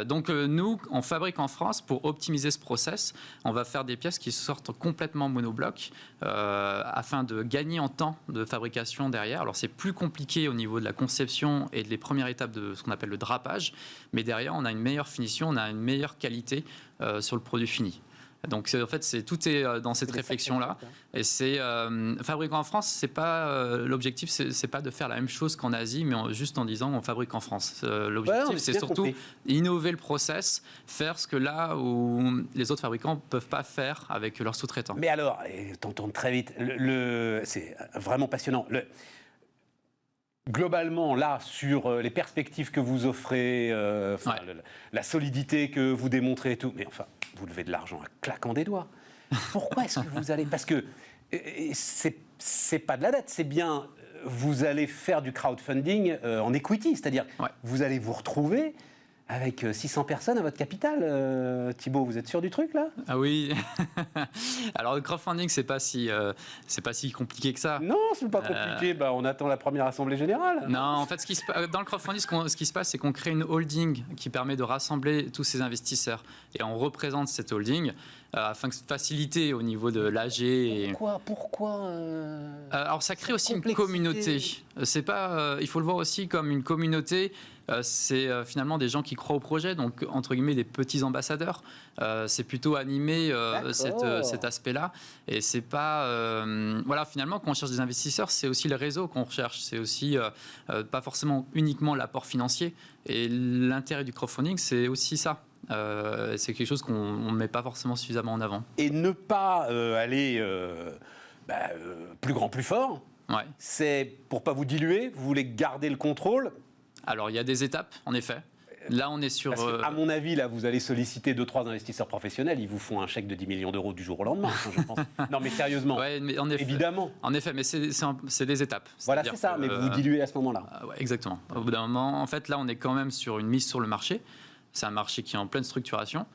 Speaker 3: Donc nous, on fabrique en France pour optimiser ce process. On va faire des pièces qui sortent complètement monobloc afin de gagner en temps de fabrication derrière. Alors c'est plus compliqué au niveau de la conception et des premières étapes de ce qu'on appelle le drapage, mais derrière on a une meilleure finition, on a une meilleure qualité sur le produit fini. Donc en fait, tout est dans cette réflexion-là. Et c'est fabriquer en France, c'est pas l'objectif, c'est pas de faire la même chose qu'en Asie, mais juste en disant on fabrique en France. L'objectif, c'est surtout innover le process, faire ce que là où les autres fabricants peuvent pas faire avec leurs sous-traitants.
Speaker 1: Mais alors, t'entends très vite. C'est vraiment passionnant. Globalement, là, sur les perspectives que vous offrez, la solidité que vous démontrez et tout, mais enfin, vous levez de l'argent à claquant des doigts. Pourquoi est-ce que vous allez... Parce que c'est pas de la dette, c'est bien, vous allez faire du crowdfunding en equity, c'est-à-dire vous allez vous retrouver avec 600 personnes à votre capital. Thibaut, vous êtes sûr du truc, là?
Speaker 3: Ah oui. Alors, le crowdfunding, c'est pas si compliqué que ça.
Speaker 1: Non, c'est pas compliqué. On attend la première assemblée générale.
Speaker 3: Non, en fait, dans le crowdfunding, ce qui se passe, c'est qu'on crée une holding qui permet de rassembler tous ces investisseurs. Et on représente cette holding afin de faciliter au niveau de l'AG.
Speaker 1: Pourquoi
Speaker 3: Alors, ça crée aussi une communauté. C'est pas, il faut le voir aussi comme une communauté. C'est finalement des gens qui croient au projet, donc entre guillemets des petits ambassadeurs. C'est plutôt animer cet aspect-là. Et c'est pas... voilà, finalement, quand on cherche des investisseurs, c'est aussi le réseau qu'on recherche. C'est aussi pas forcément uniquement l'apport financier. Et l'intérêt du crowdfunding, c'est aussi ça. C'est quelque chose qu'on ne met pas forcément suffisamment en avant.
Speaker 1: Et ne pas aller plus grand, plus fort, c'est pour pas vous diluer, vous voulez garder le contrôle.
Speaker 3: Alors, il y a des étapes, en effet. Là, on est sur...
Speaker 1: Parce que, à mon avis, là, vous allez solliciter 2-3 investisseurs professionnels, ils vous font un chèque de 10 millions d'euros du jour au lendemain, je pense. Non, mais sérieusement,
Speaker 3: ouais, mais en effet,
Speaker 1: évidemment.
Speaker 3: En effet, mais c'est des étapes.
Speaker 1: Voilà, c'est ça, mais vous diluez à ce moment-là.
Speaker 3: Ouais, exactement. Au bout d'un moment, en fait, là, on est quand même sur une mise sur le marché. C'est un marché qui est en pleine structuration.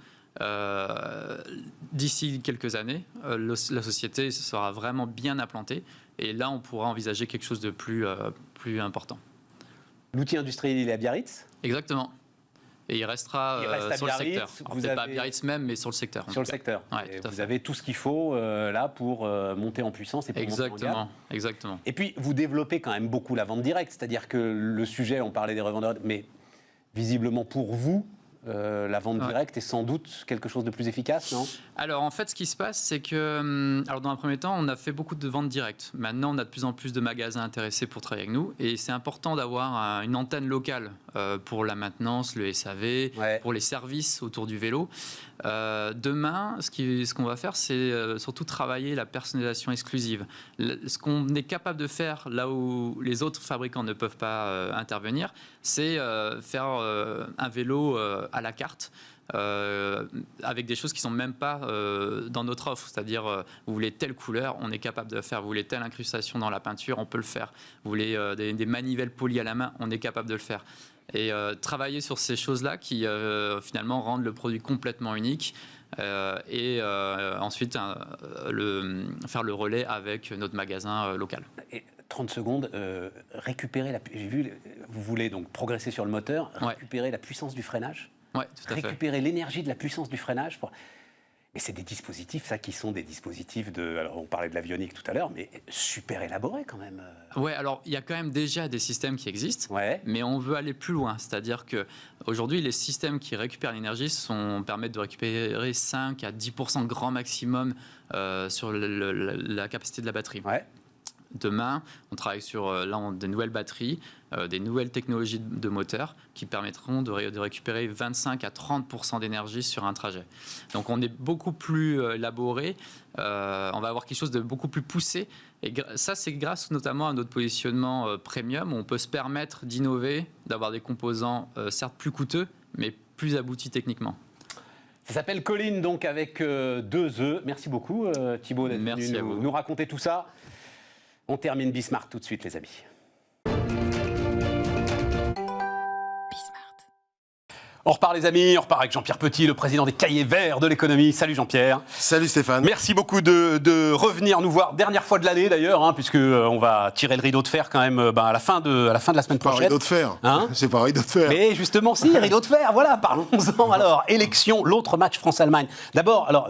Speaker 3: D'ici quelques années, la société sera vraiment bien implantée. Et là, on pourra envisager quelque chose de plus important.
Speaker 1: L'outil industriel, il est à Biarritz ?
Speaker 3: Exactement. Et il restera sur
Speaker 1: Biarritz,
Speaker 3: le secteur. Peut-être pas à Biarritz même, mais sur le secteur.
Speaker 1: Sur le secteur.
Speaker 3: Ouais,
Speaker 1: vous avez tout ce qu'il faut là pour monter en puissance et pour monter en gamme.
Speaker 3: Exactement.
Speaker 1: Et puis, vous développez quand même beaucoup la vente directe. C'est-à-dire que le sujet, on parlait des revendeurs, mais visiblement pour vous, la vente directe est sans doute quelque chose de plus efficace, non ?
Speaker 3: Alors, en fait, ce qui se passe, c'est que, dans un premier temps, on a fait beaucoup de ventes directes. Maintenant, on a de plus en plus de magasins intéressés pour travailler avec nous. Et c'est important d'avoir une antenne locale pour la maintenance, le SAV, pour les services autour du vélo. Demain, ce qu'on va faire, c'est surtout travailler la personnalisation exclusive. Ce qu'on est capable de faire là où les autres fabricants ne peuvent pas intervenir, c'est faire un vélo à la carte. Avec des choses qui ne sont même pas dans notre offre, c'est-à-dire vous voulez telle couleur, on est capable de le faire, vous voulez telle incrustation dans la peinture, on peut le faire, vous voulez des manivelles polies à la main, on est capable de le faire. Et travailler sur ces choses-là qui finalement rendent le produit complètement unique et ensuite faire le relais avec notre magasin local.
Speaker 1: Et 30 secondes, récupérer j'ai vu, vous voulez donc progresser sur le moteur, récupérer la puissance du freinage.
Speaker 3: Ouais, tout à fait.
Speaker 1: Récupérer l'énergie de la puissance du freinage. Mais c'est des dispositifs, ça, qui sont des dispositifs de... Alors, on parlait de l'avionique tout à l'heure, mais super élaborés quand même.
Speaker 3: Ouais, alors il y a quand même déjà des systèmes qui existent, mais on veut aller plus loin. C'est-à-dire qu'aujourd'hui, les systèmes qui récupèrent l'énergie permettent de récupérer 5 à 10% grand maximum sur la capacité de la batterie.
Speaker 1: Ouais.
Speaker 3: Demain, on travaille sur des nouvelles batteries, des nouvelles technologies de moteurs qui permettront de récupérer 25 à 30% d'énergie sur un trajet. Donc on est beaucoup plus élaboré, on va avoir quelque chose de beaucoup plus poussé. Et ça, c'est grâce notamment à notre positionnement premium, où on peut se permettre d'innover, d'avoir des composants certes plus coûteux, mais plus aboutis techniquement.
Speaker 1: Ça s'appelle Colline, donc avec 2 E. Merci beaucoup Thibaut d'être venu nous raconter tout ça. On termine Bismart tout de suite, les amis. On repart, les amis, on repart avec Jean-Pierre Petit, le président des Cahiers Verts de l'économie. Salut Jean-Pierre.
Speaker 4: Salut Stéphane.
Speaker 1: Merci beaucoup de revenir nous voir. Dernière fois de l'année d'ailleurs, puisque on va tirer le rideau de fer quand même à la fin de la semaine prochaine.
Speaker 4: Pas rideau de fer. C'est pas rideau de fer.
Speaker 1: Mais justement, si, rideau de fer. Voilà, parlons-en. Alors, élection, l'autre match France-Allemagne. D'abord, alors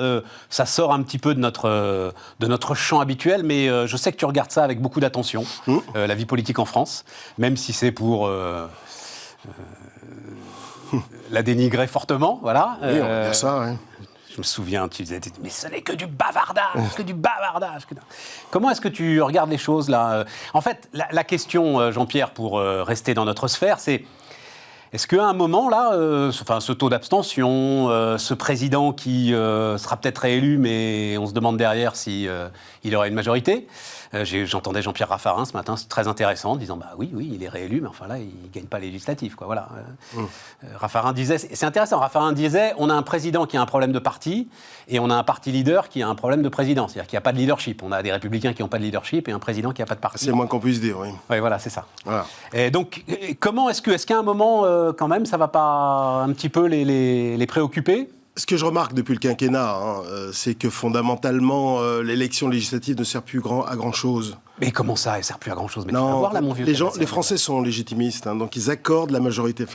Speaker 1: ça sort un petit peu de notre champ habituel, mais je sais que tu regardes ça avec beaucoup d'attention, la vie politique en France, même si c'est pour la dénigrer fortement, voilà.
Speaker 4: Oui, on va dire ça, oui.
Speaker 1: Je me souviens, tu disais, mais ce n'est que du bavardage, que du bavardage. Comment est-ce que tu regardes les choses, là ? En fait, la question, Jean-Pierre, pour rester dans notre sphère, c'est est-ce qu'à un moment, là, ce taux d'abstention, ce président qui sera peut-être réélu, mais on se demande derrière s'il aura une majorité. J'entendais Jean-Pierre Raffarin ce matin, c'est très intéressant, disant oui, il est réélu, mais enfin là, il ne gagne pas législatif, quoi. Voilà. Raffarin disait, c'est intéressant, Raffarin disait, on a un président qui a un problème de parti, et on a un parti leader qui a un problème de président, c'est-à-dire qu'il n'y a pas de leadership. On a des républicains qui n'ont pas de leadership et un président qui n'a pas de parti.
Speaker 4: C'est le moins qu'on puisse dire, oui.
Speaker 1: Oui, voilà, c'est ça.
Speaker 4: Voilà.
Speaker 1: Et donc, comment est-ce qu'à un moment, quand même, ça ne va pas un petit peu les préoccuper ?
Speaker 4: Ce que je remarque depuis le quinquennat, c'est que fondamentalement, l'élection législative ne sert plus à grand-chose.
Speaker 1: Mais comment ça, elle ne sert plus à grand-chose? Mais non, voir, là, mon vieux,
Speaker 4: les Français sont légitimistes, donc ils accordent la majorité,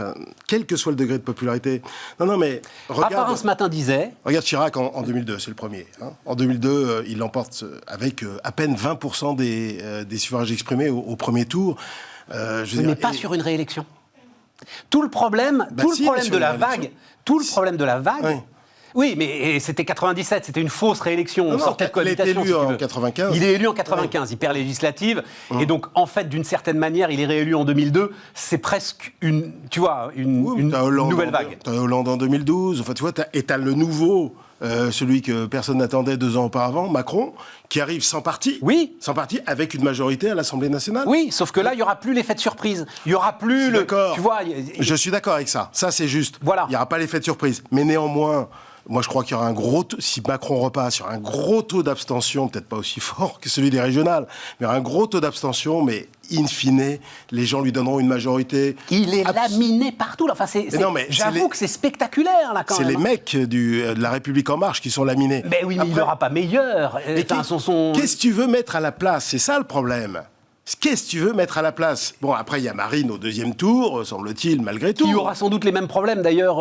Speaker 4: quel que soit le degré de popularité. Non, mais regarde...
Speaker 1: Raffarin, ce matin, disait...
Speaker 4: Regarde Chirac en 2002, c'est le premier. En 2002, il l'emporte avec à peine 20% des suffrages exprimés au premier tour.
Speaker 1: Mais pas sur une réélection. Tout le problème, de la vague... Tout le problème de la vague... Oui, mais c'était 97, c'était une fausse réélection. On sortait de cohabitation.
Speaker 4: Il est élu en 95.
Speaker 1: Il est élu en 95, il perd législative. Et donc, en fait, d'une certaine manière, il est réélu en 2002. C'est presque une nouvelle vague.
Speaker 4: T'as Hollande en 2012. Enfin, tu vois, t'as le nouveau celui que personne n'attendait 2 ans auparavant, Macron, qui arrive sans parti.
Speaker 1: Oui.
Speaker 4: Sans parti, avec une majorité à l'Assemblée nationale.
Speaker 1: Oui, sauf que là, il n'y aura plus l'effet de surprise. Il n'y aura plus le...
Speaker 4: D'accord.
Speaker 1: Tu vois,
Speaker 4: Je suis d'accord avec ça. Ça, c'est juste.
Speaker 1: Voilà.
Speaker 4: Il n'y aura pas l'effet de surprise. Mais néanmoins... Moi, je crois qu'il y aura si Macron repasse, il y aura un gros taux d'abstention, peut-être pas aussi fort que celui des régionales, mais il y aura un gros taux d'abstention, mais in fine, les gens lui donneront une majorité.
Speaker 1: Il est laminé partout. Enfin, j'avoue que c'est spectaculaire, là, quand même.
Speaker 4: C'est les mecs de la République En Marche qui sont laminés.
Speaker 1: Mais oui, mais il n'aura pas meilleur.
Speaker 4: Qu'est-ce que tu veux mettre à la place? C'est ça le problème. Qu'est-ce que tu veux mettre à la place? Bon, après, il y a Marine au 2e tour, semble-t-il, malgré tout.
Speaker 1: Qui aura sans doute les mêmes problèmes, d'ailleurs.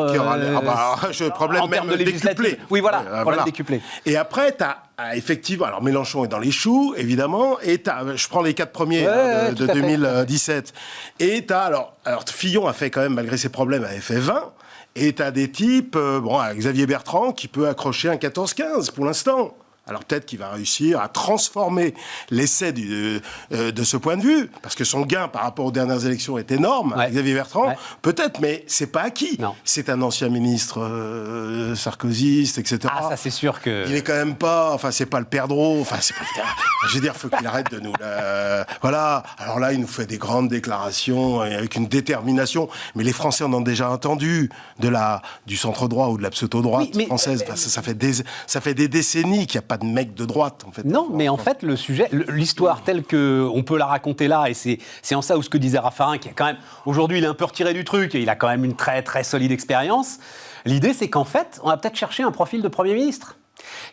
Speaker 4: Problème
Speaker 1: en termes
Speaker 4: même
Speaker 1: de
Speaker 4: décuplé.
Speaker 1: Oui, voilà, problème décuplé.
Speaker 4: Et après, tu as effectivement... Alors, Mélenchon est dans les choux, évidemment, et je prends les 4 premiers de 2017. Et tu as... Alors, Fillon a fait quand même, malgré ses problèmes, avait fait 20. Et tu as des types... Xavier Bertrand, qui peut accrocher un 14-15 pour l'instant. Alors peut-être qu'il va réussir à transformer l'essai de ce point de vue, parce que son gain par rapport aux dernières élections est énorme, Xavier Bertrand, peut-être, mais c'est pas acquis. Non. C'est un ancien ministre sarkozyste, etc.
Speaker 1: Ah, ça c'est sûr que...
Speaker 4: Il est quand même pas... Enfin, c'est pas le perdreau, enfin, c'est pas... Je veux dire, faut qu'il arrête de nous... Voilà, alors là, il nous fait des grandes déclarations, avec une détermination, mais les Français en ont déjà entendu, du centre-droit ou de la pseudo-droite française. Enfin, ça fait des décennies qu'il n'y a pas de mec de droite, en fait.
Speaker 1: Non, mais en fait, le sujet, l'histoire telle qu'on peut la raconter là, et c'est en ça où ce que disait Raffarin, qui a quand même, aujourd'hui, il est un peu retiré du truc, et il a quand même une très, très solide expérience. L'idée, c'est qu'en fait, on va peut-être chercher un profil de Premier ministre.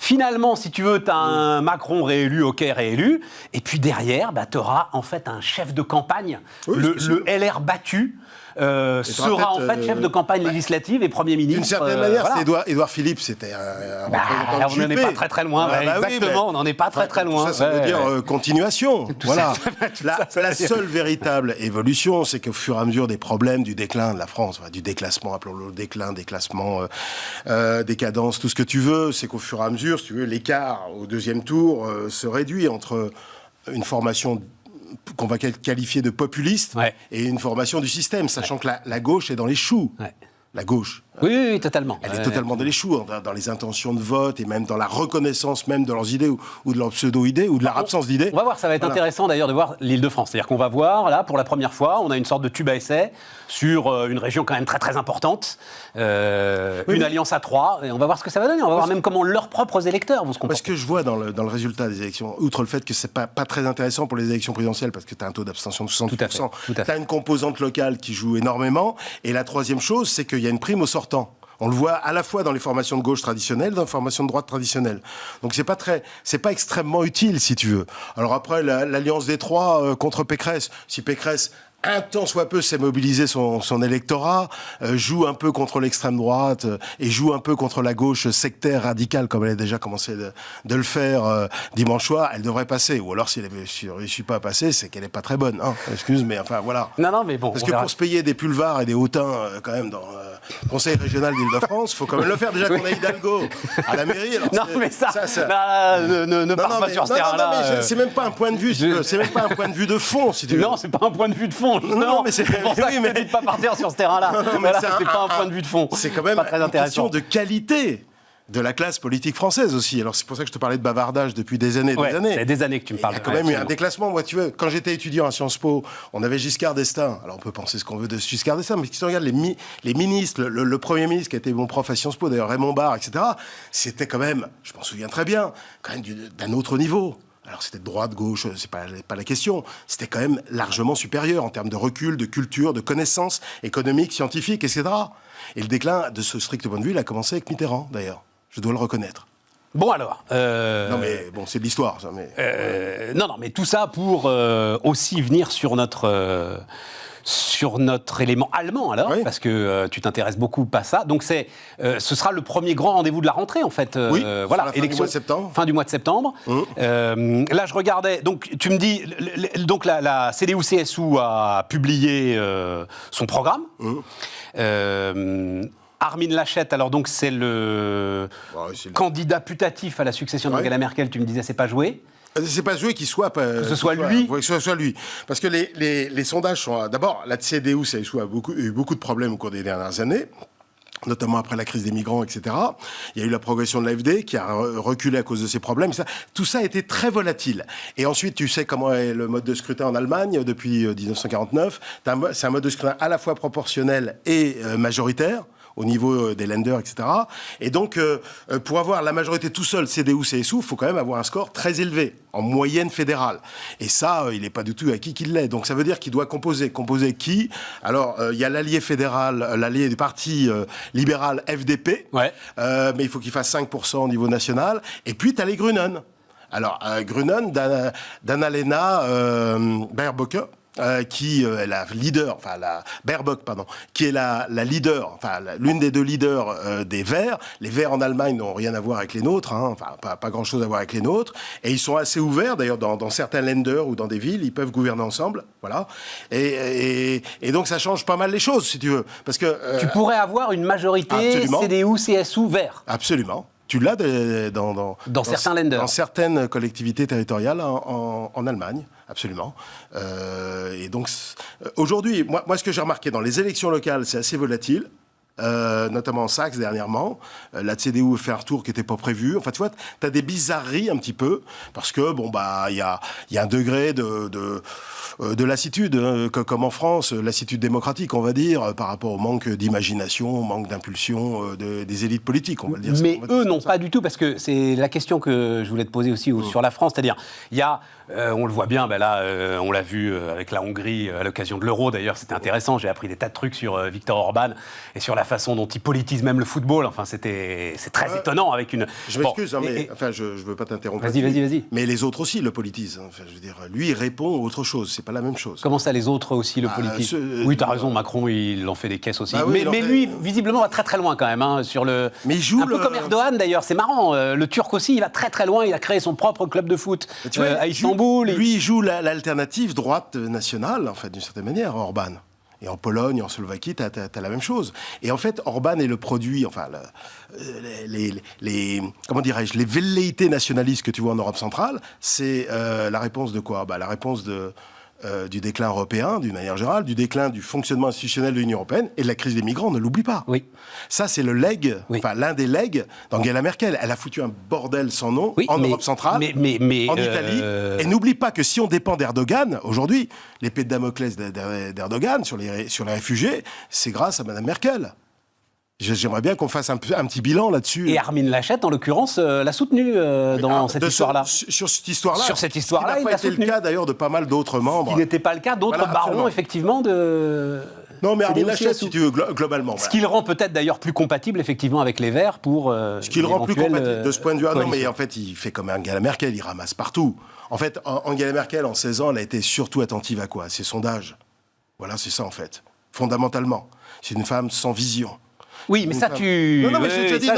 Speaker 1: Finalement, si tu veux, tu as un Macron réélu, réélu, et puis derrière, tu auras en fait un chef de campagne, le LR battu, sera en fait chef de campagne législative et Premier ministre.
Speaker 4: D'une certaine manière, c'est Édouard Philippe, c'était un représentant
Speaker 1: on n'en est pas très très loin. Exactement, on n'en est pas très loin.
Speaker 4: Ça veut dire continuation. Voilà. La seule véritable évolution, c'est qu'au fur et à mesure des problèmes du déclin de la France, du déclassement, appelons-le déclassement, décadence, tout ce que tu veux, c'est qu'au fur et à mesure, si tu veux, l'écart au 2e tour se réduit entre une formation qu'on va qualifier de populiste et une formation du système, sachant que la gauche est dans les choux. La gauche.
Speaker 1: Oui, totalement.
Speaker 4: Elle est totalement dans les choux, dans les intentions de vote et même dans la reconnaissance même de leurs idées ou de leurs pseudo-idées ou de leur absence d'idées.
Speaker 1: On va voir, ça va être intéressant d'ailleurs de voir l'Île-de-France. C'est-à-dire qu'on va voir, là, pour la première fois, on a une sorte de tube à essai sur une région quand même très très importante, une alliance à 3, et on va voir ce que ça va donner. On va voir même comment leurs propres électeurs vont se comporter.
Speaker 4: Parce que je vois dans le résultat des élections, outre le fait que c'est pas très intéressant pour les élections présidentielles parce que tu as un taux d'abstention de 60%, tu as une composante locale qui joue énormément, et la troisième chose, c'est qu'il y a une prime au sortant. On le voit à la fois dans les formations de gauche traditionnelles, dans les formations de droite traditionnelles. Donc c'est pas extrêmement utile, si tu veux. Alors après, l'alliance des 3 contre Pécresse, si Pécresse un temps soit peu s'est mobilisé son électorat, joue un peu contre l'extrême droite et joue un peu contre la gauche sectaire radicale, comme elle a déjà commencé de le faire dimanche soir, elle devrait passer. Ou alors, si elle ne réussit pas à passer, c'est qu'elle n'est pas très bonne. Hein. Excuse, mais enfin, voilà.
Speaker 1: Non, mais bon.
Speaker 4: Parce que pour se payer des pulvars et des hautins, quand même, dans le Conseil régional d'Île-de-France, il faut quand même le faire. Déjà qu'on a Hidalgo à la mairie. Alors
Speaker 1: non, mais ça ne part pas sur ce terrain-là.
Speaker 4: Non, mais c'est même pas un point de vue, c'est même pas un point de vue de fond, si tu veux.
Speaker 1: Non, c'est pas un point de vue de fond.
Speaker 4: Non, mais c'est
Speaker 1: pour ça que je ne pas partir sur ce terrain-là. Voilà, c'est pas un point de vue de fond.
Speaker 4: C'est quand même une question de qualité de la classe politique française aussi. Alors c'est pour ça que je te parlais de bavardage depuis des années.
Speaker 1: C'est des années que tu me parles.
Speaker 4: Il y a quand même eu un déclassement. Moi, tu vois, quand j'étais étudiant à Sciences Po, on avait Giscard d'Estaing. Alors on peut penser ce qu'on veut de Giscard d'Estaing, mais si tu regardes les ministres, le Premier ministre qui était mon prof à Sciences Po, d'ailleurs Raymond Barre, etc., c'était quand même, je m'en souviens très bien, quand même d'un autre niveau. Alors c'était de droite, gauche, c'est pas la question. C'était quand même largement supérieur en termes de recul, de culture, de connaissances économiques, scientifiques, etc. Et le déclin, de ce strict point de vue, il a commencé avec Mitterrand, d'ailleurs. Je dois le reconnaître.
Speaker 1: Bon alors...
Speaker 4: Non mais bon, c'est de l'histoire, ça. Mais...
Speaker 1: Non, mais tout ça pour aussi venir sur notre élément allemand, alors, parce que tu t'intéresses beaucoup à ça. Donc, ce sera le premier grand rendez-vous de la rentrée, en fait.
Speaker 4: Voilà, fin du mois de septembre.
Speaker 1: Fin du mois de septembre. Là, je regardais, donc, tu me dis, donc la CDU-CSU a publié son programme. Armin Laschet, alors donc c'est le candidat putatif à la succession d'Angela Merkel, tu me disais, c'est pas joué.
Speaker 4: C'est pas joué qu'il soit...
Speaker 1: que ce soit lui.
Speaker 4: Que ce soit lui. Parce que les sondages sont... D'abord, la CDU, CSU a eu beaucoup de problèmes au cours des dernières années. notamment après la crise des migrants, etc. Il y a eu la progression de l'AfD qui a reculé à cause de ces problèmes. Tout ça a été très volatile. Et ensuite, tu sais comment est le mode de scrutin en Allemagne depuis 1949. C'est un mode de scrutin à la fois proportionnel et majoritaire au niveau des lenders, etc. Et donc, pour avoir la majorité tout seul, CDU-CSU, il faut quand même avoir un score très élevé, en moyenne fédérale. Et ça, il n'est pas du tout acquis qu'il l'est. Donc, ça veut dire qu'il doit composer. Composer qui ? Alors, il y a l'allié fédéral, l'allié du parti libéral FDP, mais il faut qu'il fasse 5% au niveau national. Et puis, tu as les Grünen. Alors, Grünen, d'Annalena Baerbock, qui est la leader, enfin la Baerbock, pardon, qui est la leader, enfin l'une des deux leaders des Verts. Les Verts en Allemagne n'ont rien à voir avec les nôtres, enfin pas grand-chose à voir avec les nôtres, et ils sont assez ouverts, d'ailleurs dans certains lenders ou dans des villes, ils peuvent gouverner ensemble, voilà. Et donc ça change pas mal les choses, si tu veux, parce que
Speaker 1: tu pourrais avoir une majorité CDU-CSU Vert.
Speaker 4: Absolument. Tu l'as dans
Speaker 1: certains lenders.
Speaker 4: Dans certaines collectivités territoriales en Allemagne, absolument. Et donc, aujourd'hui, moi, ce que j'ai remarqué dans les élections locales, c'est assez volatile. Notamment en Saxe dernièrement, la CDU fait un retour qui n'était pas prévu. Enfin, tu vois, tu as des bizarreries un petit peu, parce que, il y a un degré de lassitude, comme en France, lassitude démocratique, on va dire, par rapport au manque d'imagination, au manque d'impulsion des élites politiques, on va le dire.
Speaker 1: Mais eux, non, pas du tout, parce que c'est la question que je voulais te poser aussi sur la France, c'est-à-dire, il y a... on le voit bien, là, on l'a vu avec la Hongrie à l'occasion de l'Euro. D'ailleurs, c'était intéressant. J'ai appris des tas de trucs sur Viktor Orban et sur la façon dont il politise même le football. Enfin, c'est très étonnant avec une.
Speaker 4: Je m'excuse, mais je veux pas t'interrompre.
Speaker 1: Vas-y.
Speaker 4: Mais les autres aussi le politisent. Enfin, je veux dire, lui, il répond à autre chose. C'est pas la même chose.
Speaker 1: Comment ça, les autres aussi le politisent ? Oui, t'as raison. Macron, il en fait des caisses aussi.
Speaker 4: Oui,
Speaker 1: mais lui, visiblement, va très très loin quand même sur le.
Speaker 4: Mais il joue
Speaker 1: un peu comme Erdogan d'ailleurs. C'est marrant. Le Turc aussi, il va très très loin. Il a créé son propre club de foot à Istanbul.
Speaker 4: Lui, il joue l'alternative droite nationale, en fait, d'une certaine manière, Orban. Et en Pologne, en Slovaquie, tu as la même chose. Et en fait, Orban est le produit, comment dirais-je, les velléités nationalistes que tu vois en Europe centrale, c'est la réponse de quoi ? La réponse du déclin européen, d'une manière générale, du déclin du fonctionnement institutionnel de l'Union européenne et de la crise des migrants, ne l'oublie pas.
Speaker 1: Oui.
Speaker 4: Ça, c'est le legs, l'un des legs d'Angela Merkel. Elle a foutu un bordel sans nom en Europe centrale, en Italie. Et n'oublie pas que si on dépend d'Erdogan, aujourd'hui, l'épée de Damoclès d'Erdogan sur les réfugiés, c'est grâce à Mme Merkel. J'aimerais bien qu'on fasse un petit bilan là-dessus.
Speaker 1: Et Armin Laschet, en l'occurrence, l'a soutenu dans cette histoire-là.
Speaker 4: Sur cette histoire-là.
Speaker 1: Sur cette histoire-là,
Speaker 4: il n'a pas été le cas d'ailleurs de pas mal d'autres membres.
Speaker 1: Ce qui n'était pas le cas d'autres barons, effectivement, de...
Speaker 4: Non, mais Armin Laschet, si tu veux, globalement.
Speaker 1: Ce qui le rend peut-être d'ailleurs plus compatible, effectivement, avec les Verts pour...
Speaker 4: ce qui le rend plus compatible de ce point de vue. Non, mais en fait, il fait comme Angela Merkel, il ramasse partout. En fait, Angela Merkel, en 16 ans, elle a été surtout attentive à quoi ? À ses sondages. Voilà, c'est ça, en fait. Fondamentalement. C'est une femme sans vision.
Speaker 1: Oui, mais ça, tu...
Speaker 4: Non, mais je t'ai dit...
Speaker 1: Tu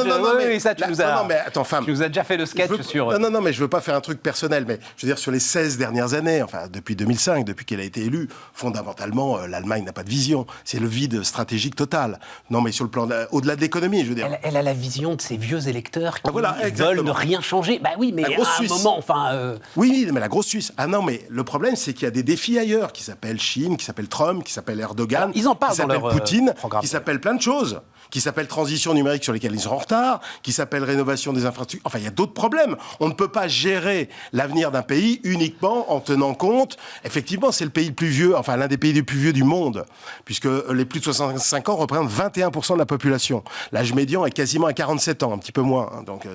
Speaker 1: nous as déjà fait le sketch sur...
Speaker 4: Non, mais je veux pas faire un truc personnel, mais je veux dire, sur les 16 dernières années, enfin, depuis 2005, depuis qu'elle a été élue, fondamentalement, l'Allemagne n'a pas de vision. C'est le vide stratégique total. Non, mais sur le plan... au-delà de l'économie, je veux dire.
Speaker 1: Elle a la vision de ces vieux électeurs qui veulent ne rien changer. Bah oui, mais à un moment, enfin...
Speaker 4: Oui, mais la grosse Suisse. Ah non, mais le problème, c'est qu'il y a des défis ailleurs, qui s'appellent Chine, qui s'appellent Trump, qui s'appellent Erdogan,
Speaker 1: alors, ils en parlent
Speaker 4: qui s'appellent Poutine, qui s'appellent plein de choses. Qui s'appelle transition numérique sur lesquelles ils sont en retard, qui s'appelle rénovation des infrastructures. Enfin, il y a d'autres problèmes. On ne peut pas gérer l'avenir d'un pays uniquement en tenant compte. Effectivement, c'est le pays le plus vieux, enfin l'un des pays les plus vieux du monde, puisque les plus de 65 ans représentent 21% de la population. L'âge médian est quasiment à 47 ans, un petit peu moins. Donc,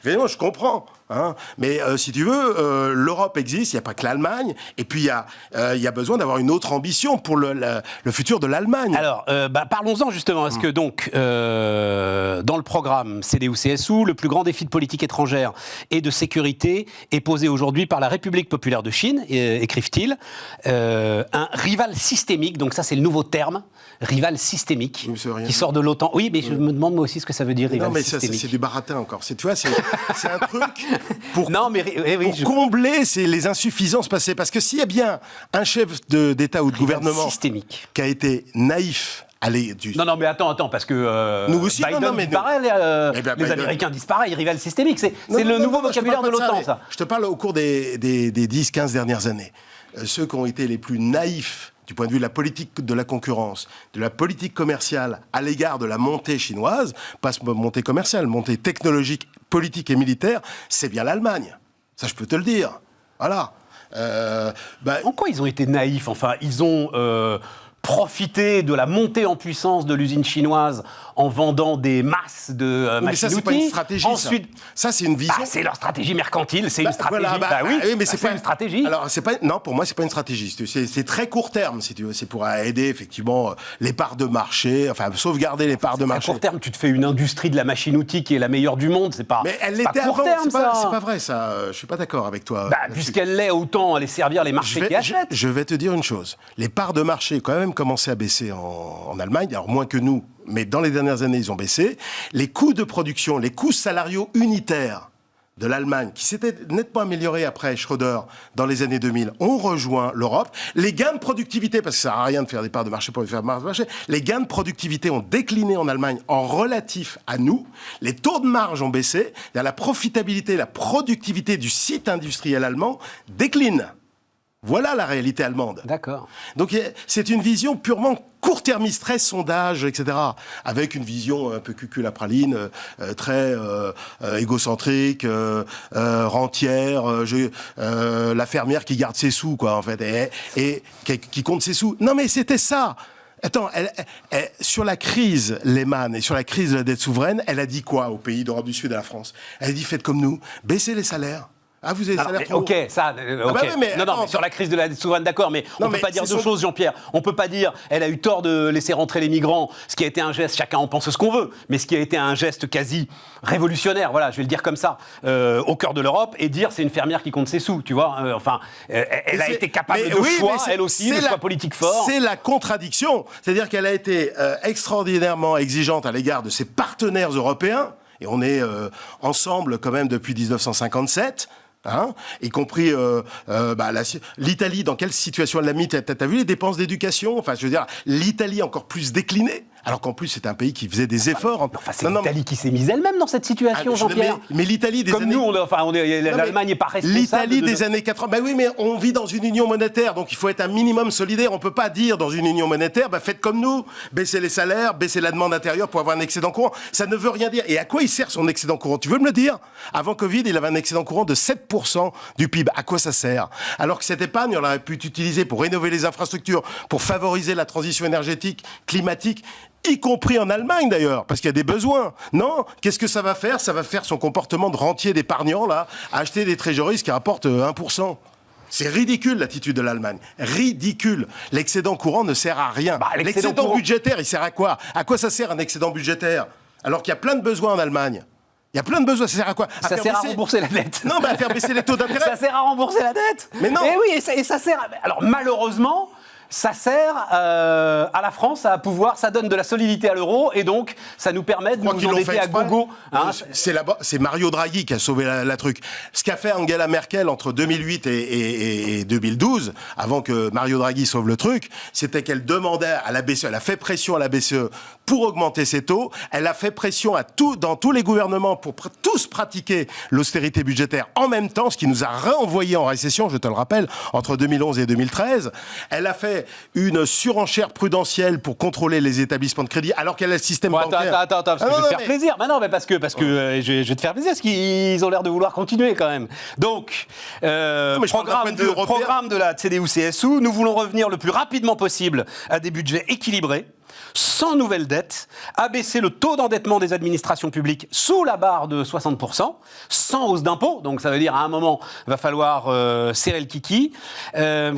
Speaker 4: évidemment, je comprends. Mais si tu veux, l'Europe existe, il n'y a pas que l'Allemagne, et puis il y a besoin d'avoir une autre ambition pour le futur de l'Allemagne.
Speaker 1: Alors, parlons-en justement, parce que donc, dans le programme CDU-CSU, le plus grand défi de politique étrangère et de sécurité est posé aujourd'hui par la République populaire de Chine, écrivent-ils, un rival systémique, donc ça c'est le nouveau terme, rival systémique, qui sort de l'OTAN. Oui, mais je me demande moi aussi ce que ça veut dire, rival systémique. Non, mais
Speaker 4: c'est du baratin encore. Tu vois, c'est un truc pour combler les insuffisances passées. Parce que s'il y a bien un chef d'État ou de gouvernement
Speaker 1: systémique
Speaker 4: qui a été naïf...
Speaker 1: Non, mais attends, parce que
Speaker 4: nous aussi,
Speaker 1: Biden disparaît, les Américains disparaissent, ils rival systémique. C'est le nouveau vocabulaire de l'OTAN, ça.
Speaker 4: Je te parle au cours des 10-15 dernières années. Ceux qui ont été les plus naïfs du point de vue de la politique de la concurrence, de la politique commerciale à l'égard de la montée chinoise, pas montée commerciale, montée technologique, politique et militaire, c'est bien l'Allemagne. Ça, je peux te le dire. Voilà.
Speaker 1: En quoi ils ont été naïfs? Enfin, ils ont profité de la montée en puissance de l'usine chinoise en vendant des masses de machines-outils.
Speaker 4: Mais ça, c'est pas une stratégie.
Speaker 1: Ensuite,
Speaker 4: ça c'est une vision.
Speaker 1: C'est leur stratégie mercantile, c'est une stratégie.
Speaker 4: Voilà, oui, mais c'est pas
Speaker 1: une stratégie.
Speaker 4: Alors, non, pour moi, c'est pas une stratégie. C'est très court terme, si tu veux. C'est pour aider, effectivement, les parts de marché, enfin, sauvegarder les parts de marché.
Speaker 1: À court terme, tu te fais une industrie de la machine-outil qui est la meilleure du monde, c'est pas.
Speaker 4: Mais elle l'était avant, c'est pas vrai, ça. Je suis pas d'accord avec toi.
Speaker 1: Puisqu'elle l'est, autant aller servir les marchés qui achètent.
Speaker 4: Je vais te dire une chose. Les parts de marché ont quand même commencé à baisser en Allemagne, alors moins que nous, mais dans les dernières années, ils ont baissé. Les coûts de production, les coûts salariaux unitaires de l'Allemagne, qui s'étaient nettement améliorés après Schröder dans les années 2000, ont rejoint l'Europe. Les gains de productivité, parce que ça ne sert à rien de faire des parts de marché pour faire des parts de marché, les gains de productivité ont décliné en Allemagne en relatif à nous. Les taux de marge ont baissé. La profitabilité, la productivité du site industriel allemand décline. Voilà la réalité allemande.
Speaker 1: D'accord.
Speaker 4: Donc c'est une vision purement court-termiste, très sondage, etc. Avec une vision un peu cucul-à-praline, très égocentrique, rentière, la fermière qui garde ses sous, quoi, en fait, et qui compte ses sous. Non, mais c'était ça. Attends, sur la crise Lehman et sur la crise de la dette souveraine, elle a dit quoi aux pays d'Europe du Sud et à la France? Elle a dit, faites comme nous, baissez les salaires. Ah, vous avez des salaires trop hauts.
Speaker 1: Ok, ça. Okay. Mais sur la crise de la dette souveraine, d'accord, mais on ne peut pas dire deux choses, Jean-Pierre. On ne peut pas dire elle a eu tort de laisser rentrer les migrants, ce qui a été un geste, chacun en pense ce qu'on veut, mais ce qui a été un geste quasi révolutionnaire, voilà, je vais le dire comme ça, au cœur de l'Europe, et dire c'est une fermière qui compte ses sous, tu vois. Elle a été capable de choix, elle aussi, de choix politiques forts.
Speaker 4: C'est la contradiction. C'est-à-dire qu'elle a été extraordinairement exigeante à l'égard de ses partenaires européens, et on est ensemble quand même depuis 1957. Y compris l'Italie, dans quelle situation elle l'a mis? T'as vu les dépenses d'éducation? Enfin, je veux dire, l'Italie encore plus déclinée, alors qu'en plus c'est un pays qui faisait des efforts.
Speaker 1: C'est l'Italie qui s'est mise elle-même dans cette situation, Jean-Pierre.
Speaker 4: Mais l'Italie des années...
Speaker 1: Comme nous, l'Allemagne n'est pas responsable.
Speaker 4: L'Italie des années 80... Ben oui, mais on vit dans une union monétaire, donc il faut être un minimum solidaire. On peut pas dire dans une union monétaire, faites comme nous, baissez les salaires, baissez la demande intérieure pour avoir un excédent courant. Ça ne veut rien dire. Et à quoi il sert son excédent courant? Tu veux me le dire? Avant Covid, il avait un excédent courant de 7% du PIB. À quoi ça sert? Alors que cette épargne, on aurait pu l'utiliser pour rénover les infrastructures, pour favoriser la transition énergétique, climatique, y compris en Allemagne d'ailleurs, parce qu'il y a des besoins. Non, qu'est-ce que ça va faire? Ça va faire son comportement de rentier d'épargnant, là, à acheter des trésoreries qui rapportent 1%. C'est ridicule l'attitude de l'Allemagne. Ridicule. L'excédent courant ne sert à rien. L'excédent budgétaire, il sert à quoi? À quoi ça sert un excédent budgétaire? Alors qu'il y a plein de besoins en Allemagne. Il y a plein de besoins, ça sert à quoi?
Speaker 1: Ça sert à rembourser la dette.
Speaker 4: Non, à faire baisser les taux d'intérêt.
Speaker 1: Ça sert à rembourser la dette.
Speaker 4: Mais non.
Speaker 1: Et oui, et ça sert... Alors malheureusement... Ça sert à la France à pouvoir, ça donne de la solidité à l'euro et donc ça nous permet de nous endetter à gogo.
Speaker 4: C'est Mario Draghi qui a sauvé la truc. Ce qu'a fait Angela Merkel entre 2008 et 2012, avant que Mario Draghi sauve le truc, c'était qu'elle demandait à la BCE, elle a fait pression à la BCE pour augmenter ses taux, elle a fait pression dans tous les gouvernements pour tous pratiquer l'austérité budgétaire en même temps, ce qui nous a renvoyé en récession, je te le rappelle, entre 2011 et 2013. Elle a fait une surenchère prudentielle pour contrôler les établissements de crédit, alors qu'elle a le système bancaire.
Speaker 1: Attends, parce que je vais te faire plaisir. Parce que je vais te faire plaisir, parce qu'ils ont l'air de vouloir continuer quand même. Donc, programme de la CDU-CSU, nous voulons revenir le plus rapidement possible à des budgets équilibrés, sans nouvelle dette, abaisser le taux d'endettement des administrations publiques sous la barre de 60%, sans hausse d'impôts, donc ça veut dire à un moment, il va falloir serrer le kiki,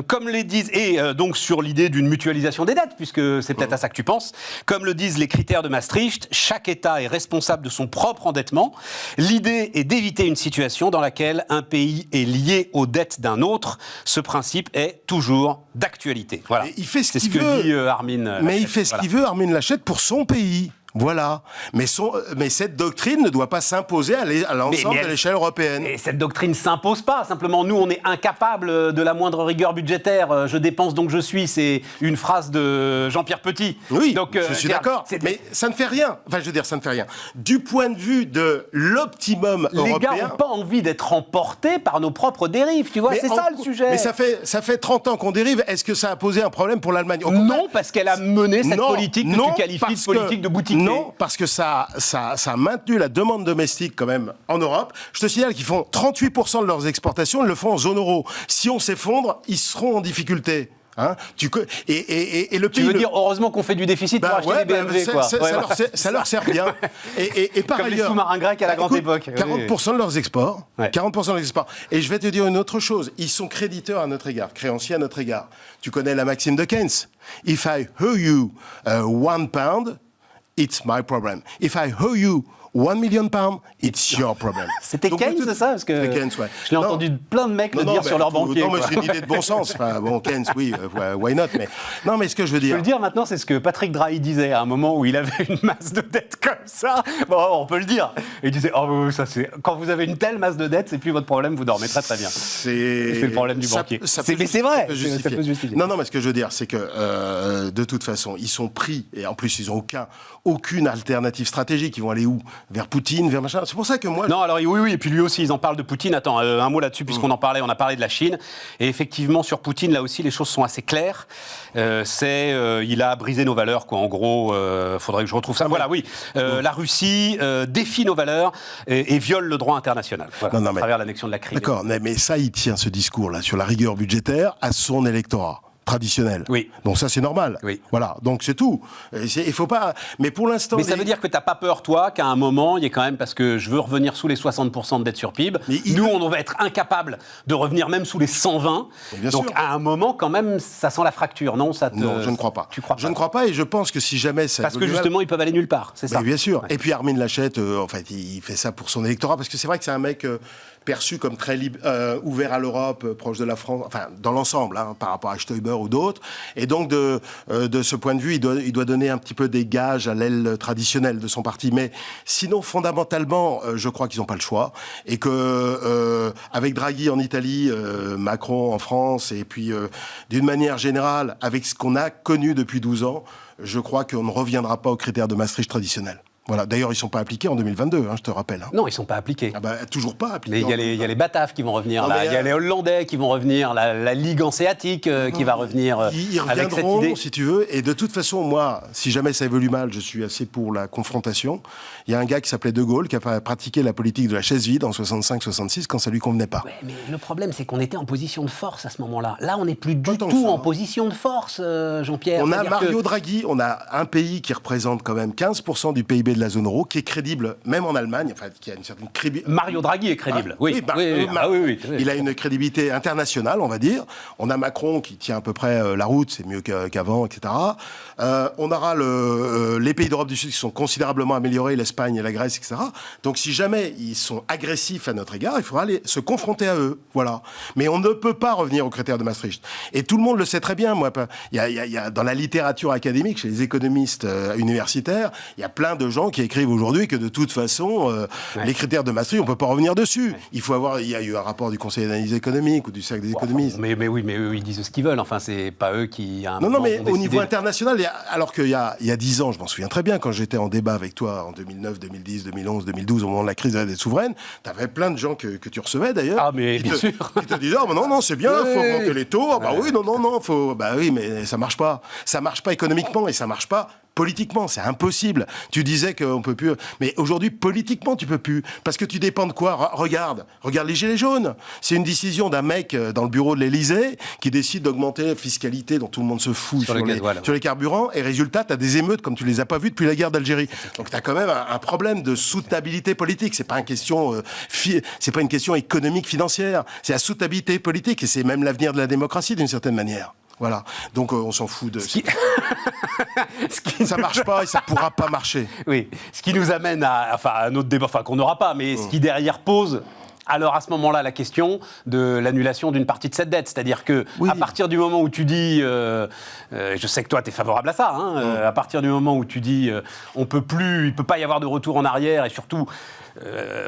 Speaker 1: comme les disent, et donc sur l'idée d'une mutualisation des dettes, puisque c'est peut-être à ça que tu penses, comme le disent les critères de Maastricht, chaque État est responsable de son propre endettement. L'idée est d'éviter une situation dans laquelle un pays est lié aux dettes d'un autre. Ce principe est toujours d'actualité. Voilà.
Speaker 4: Il fait ce
Speaker 1: qu'il veut. C'est ce que dit Armin.
Speaker 4: Mais il fait ce qu'il veut, Armin Laschet, pour son pays. Voilà. Mais cette doctrine ne doit pas s'imposer à l'ensemble de l'échelle européenne.
Speaker 1: Et cette doctrine ne s'impose pas. Simplement, nous, on est incapables de la moindre rigueur budgétaire. Je dépense donc je suis. C'est une phrase de Jean-Pierre Petit.
Speaker 4: Oui, donc, je suis d'accord. Mais ça ne fait rien. Enfin, je veux dire, ça ne fait rien. Du point de vue de l'optimum européen...
Speaker 1: Les gars n'ont pas envie d'être emportés par nos propres dérives. Tu vois, c'est ça le sujet.
Speaker 4: Mais ça fait 30 ans qu'on dérive. Est-ce que ça a posé un problème pour l'Allemagne?
Speaker 1: Non, parce qu'elle a mené cette politique que tu qualifies de politique de boutique.
Speaker 4: Non, parce que ça a maintenu la demande domestique quand même en Europe. Je te signale qu'ils font 38% de leurs exportations, ils le font en zone euro. Si on s'effondre, ils seront en difficulté. Hein, et le pays.
Speaker 1: Tu veux dire heureusement qu'on fait du déficit pour acheter des BMW, quoi.
Speaker 4: Ça leur sert bien. Et par
Speaker 1: comme
Speaker 4: ailleurs,
Speaker 1: les sous-marins grecs à la grande époque.
Speaker 4: 40% de leurs exports. 40% de leurs exports. Et je vais te dire une autre chose. Ils sont créditeurs à notre égard, créanciers à notre égard. Tu connais la maxime de Keynes. If I owe you £1, it's my problem. If I owe you 1 million pounds, it's your problem.
Speaker 1: C'était Keynes, c'est ça? Parce que
Speaker 4: Keynes, ouais.
Speaker 1: Je l'ai entendu plein de mecs le dire sur leur banquier.
Speaker 4: Non, mais c'est une idée de bon sens. Enfin, bon, Keynes, oui, why not? Mais non, mais ce que je veux dire.
Speaker 1: Je peux le dire maintenant, c'est ce que Patrick Drahi disait à un moment où il avait une masse de dettes comme ça. Bon, on peut le dire. Il disait, oh, ça c'est quand vous avez une telle masse de dettes, c'est plus votre problème, vous dormez très très bien. C'est le problème du banquier. Mais c'est vrai. Ça peut justifier.
Speaker 4: Non, mais ce que je veux dire, c'est que de toute façon, ils sont pris et en plus ils n'ont aucune alternative stratégique. Ils vont aller où? Vers Poutine, vers machin. C'est pour ça que moi...
Speaker 1: Non, alors oui, et puis lui aussi, ils en parlent de Poutine. Attends, un mot là-dessus, puisqu'on en parlait, on a parlé de la Chine. Et effectivement, sur Poutine, là aussi, les choses sont assez claires. Il a brisé nos valeurs, quoi. En gros, faudrait que je retrouve ça. Voilà, oui. La Russie défie nos valeurs et viole le droit international. Voilà, à travers l'annexion de la Crimée.
Speaker 4: D'accord, mais ça, il tient ce discours-là sur la rigueur budgétaire à son électorat traditionnel.
Speaker 1: Oui.
Speaker 4: Donc ça, c'est normal. Oui. Voilà. Donc c'est tout. Il faut pas... Mais pour l'instant...
Speaker 1: Mais ça veut dire que tu n'as pas peur, toi, qu'à un moment, il y ait quand même... Parce que je veux revenir sous les 60% de dette sur PIB. Nous, on va être incapable de revenir même sous les 120. Donc à un moment, quand même, ça sent la fracture, non?
Speaker 4: Non, je ne crois pas.
Speaker 1: Tu crois pas?
Speaker 4: Je ne crois pas et je pense que si jamais ça...
Speaker 1: Parce que justement, ils peuvent aller nulle part, c'est ça?
Speaker 4: Bien sûr. Ouais. Et puis Armin Laschet, en fait, il fait ça pour son électorat parce que c'est vrai que c'est un mec... perçu comme très ouvert à l'Europe, proche de la France, enfin dans l'ensemble, hein, par rapport à Stoiber ou d'autres. Et donc de ce point de vue, il doit donner un petit peu des gages à l'aile traditionnelle de son parti. Mais sinon, fondamentalement, je crois qu'ils n'ont pas le choix. Et que avec Draghi en Italie, Macron en France, et puis d'une manière générale, avec ce qu'on a connu depuis 12 ans, je crois qu'on ne reviendra pas aux critères de Maastricht traditionnels. Voilà. D'ailleurs, ils ne sont pas appliqués en 2022, hein, je te rappelle. Hein.
Speaker 1: Non, ils ne sont pas appliqués.
Speaker 4: Ah bah, toujours pas appliqués.
Speaker 1: Mais il y a les Bataves qui vont revenir, il y a les Hollandais qui vont revenir, la Ligue hanséatique qui va revenir
Speaker 4: ils
Speaker 1: avec cette
Speaker 4: reviendront,
Speaker 1: idée.
Speaker 4: Si tu veux. Et de toute façon, moi, si jamais ça évolue mal, je suis assez pour la confrontation. Il y a un gars qui s'appelait De Gaulle qui a pratiqué la politique de la chaise vide en 65-66 quand ça lui convenait pas.
Speaker 1: Ouais, mais le problème, c'est qu'on était en position de force à ce moment-là. Là, on n'est plus du tout en position de force, Jean-Pierre.
Speaker 4: On a Mario Draghi, on a un pays qui représente quand même 15% du PIB de la zone euro, qui est crédible, même en Allemagne, enfin, qui a une certaine crédibilité.
Speaker 1: Mario Draghi est crédible, oui.
Speaker 4: Il a une crédibilité internationale, on va dire. On a Macron qui tient à peu près la route, c'est mieux qu'avant, etc. On aura les pays d'Europe du Sud qui sont considérablement améliorés, l'Espagne et la Grèce, etc. Donc si jamais ils sont agressifs à notre égard, il faudra aller se confronter à eux. Voilà. Mais on ne peut pas revenir aux critères de Maastricht. Et tout le monde le sait très bien. Moi, il y a dans la littérature académique, chez les économistes universitaires, il y a plein de gens qui écrivent aujourd'hui que de toute façon, les critères de Maastricht, on ne peut pas revenir dessus. Ouais. Il y a eu un rapport du Conseil d'analyse économique ou du Cercle des économistes.
Speaker 1: Mais eux, ils disent ce qu'ils veulent. Enfin, c'est pas eux qui...
Speaker 4: Non, mais au niveau international, alors qu'il y a 10 ans, je m'en souviens très bien, quand j'étais en débat avec toi en 2009, 2010, 2011, 2012, au moment de la crise de la dette souveraine, tu avais plein de gens que tu recevais d'ailleurs.
Speaker 1: Ah, mais bien sûr.
Speaker 4: Qui te disaient, non, c'est bien, il faut augmenter les taux. Ah, bah oui, non, faut... Bah oui, mais ça marche pas. Ça marche pas économiquement et ça marche pas politiquement, c'est impossible. Tu disais qu'on peut plus... Mais aujourd'hui, politiquement, tu peux plus. Parce que tu dépends de quoi? Regarde les gilets jaunes. C'est une décision d'un mec dans le bureau de l'Élysée qui décide d'augmenter la fiscalité dont tout le monde se fout sur les carburants. Et résultat, tu as des émeutes comme tu les as pas vues depuis la guerre d'Algérie. Donc tu as quand même un problème de soutenabilité politique. C'est pas une question économique, financière. C'est la soutenabilité politique. Et c'est même l'avenir de la démocratie d'une certaine manière. Voilà, donc on s'en fout de... Ça marche pas et ça pourra pas marcher.
Speaker 1: Oui, ce qui nous amène à un autre débat, qu'on n'aura pas, mais ce qui derrière pose alors à ce moment-là, la question de l'annulation d'une partie de cette dette, c'est-à-dire que à partir du moment où tu dis, je sais que toi tu es favorable à ça, hein, à partir du moment où tu dis, il peut pas y avoir de retour en arrière et surtout,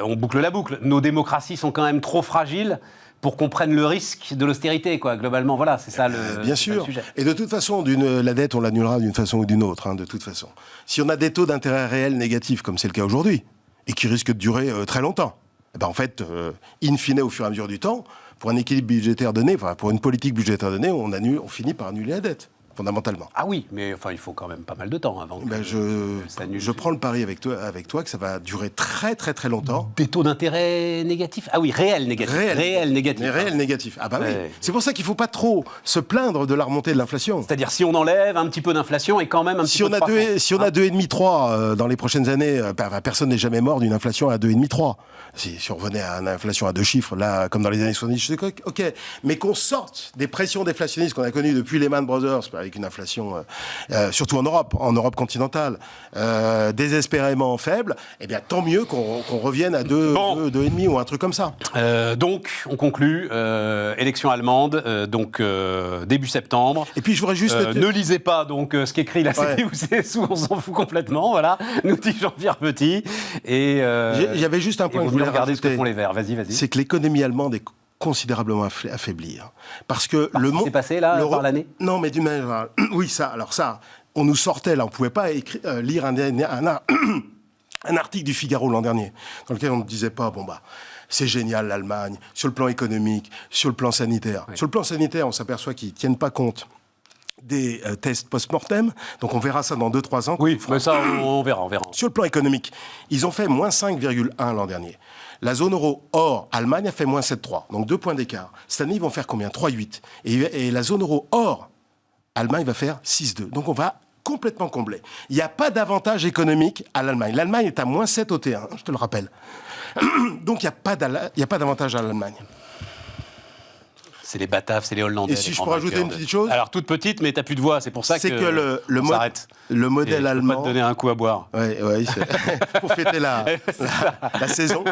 Speaker 1: on boucle la boucle, nos démocraties sont quand même trop fragiles pour qu'on prenne le risque de l'austérité, quoi. Globalement, voilà, c'est ça
Speaker 4: Bien sûr. Le sujet. Et de toute façon, la dette, on l'annulera d'une façon ou d'une autre, hein, de toute façon. Si on a des taux d'intérêt réels négatifs, comme c'est le cas aujourd'hui, et qui risquent de durer très longtemps, eh ben en fait, in fine, au fur et à mesure du temps, pour un équilibre budgétaire donné, enfin, pour une politique budgétaire donnée, on finit par annuler la dette. Fondamentalement.
Speaker 1: Ah oui, mais enfin, il faut quand même pas mal de temps avant.
Speaker 4: Je prends le pari avec toi que ça va durer très très très longtemps.
Speaker 1: Des taux d'intérêt négatifs ? Ah oui, réels négatifs. Réels négatifs.
Speaker 4: Mais réels négatifs. Ah bah oui. C'est pour ça qu'il ne faut pas trop se plaindre de la remontée de l'inflation.
Speaker 1: C'est-à-dire si on enlève un petit peu d'inflation et quand même un petit peu de croissance.
Speaker 4: Si on a 2,5-3 dans les prochaines années, personne n'est jamais mort d'une inflation à 2,5-3. Si on revenait à une inflation à 2 chiffres, là, comme dans les années 70, je sais ok. Mais qu'on sorte des pressions déflationnistes qu'on a connues depuis Lehman Brothers, avec une inflation, surtout en Europe continentale, désespérément faible, eh bien tant mieux qu'on revienne à 2,5 ou un truc comme ça.
Speaker 1: Donc, on conclut, élection allemande, début septembre.
Speaker 4: Et puis je voudrais juste...
Speaker 1: ne lisez pas donc, ce qu'écrit la CDU-CSU, on s'en fout complètement, voilà, nous dit Jean-Pierre Petit. Et
Speaker 4: j'avais juste un point que je voulais
Speaker 1: rajouter. Ce que font les Verts, vas-y.
Speaker 4: C'est que l'économie allemande est considérablement affaiblie. Parce que
Speaker 1: le monde... C'est passé, là, par l'année ?
Speaker 4: Non, mais d'une manière... Oui, ça, on nous sortait, là, on ne pouvait pas lire un article du Figaro l'an dernier, dans lequel on ne disait pas, c'est génial l'Allemagne, sur le plan économique, sur le plan sanitaire. Oui. Sur le plan sanitaire, on s'aperçoit qu'ils ne tiennent pas compte des tests post-mortem, donc on verra ça dans 2-3 ans.
Speaker 1: Oui, mais ça, on verra.
Speaker 4: Sur le plan économique, ils ont fait moins 5,1 l'an dernier. La zone euro hors Allemagne a fait moins 7,3, donc 2 points d'écart. Cette année, ils vont faire combien ? 3,8. Et la zone euro hors Allemagne va faire 6,2. Donc on va complètement combler. Il n'y a pas d'avantage économique à l'Allemagne. L'Allemagne est à moins 7 au T1, je te le rappelle. Donc il n'y a pas d'avantage à l'Allemagne.
Speaker 1: C'est les Bataves, c'est les Hollandais.
Speaker 4: Et si je peux rajouter une petite chose ?
Speaker 1: Alors, toute petite, mais t'as plus de voix, c'est pour ça que on s'arrête.
Speaker 4: Le modèle allemand...
Speaker 1: Je peux pas te donner un coup à boire.
Speaker 4: Oui, pour fêter la saison.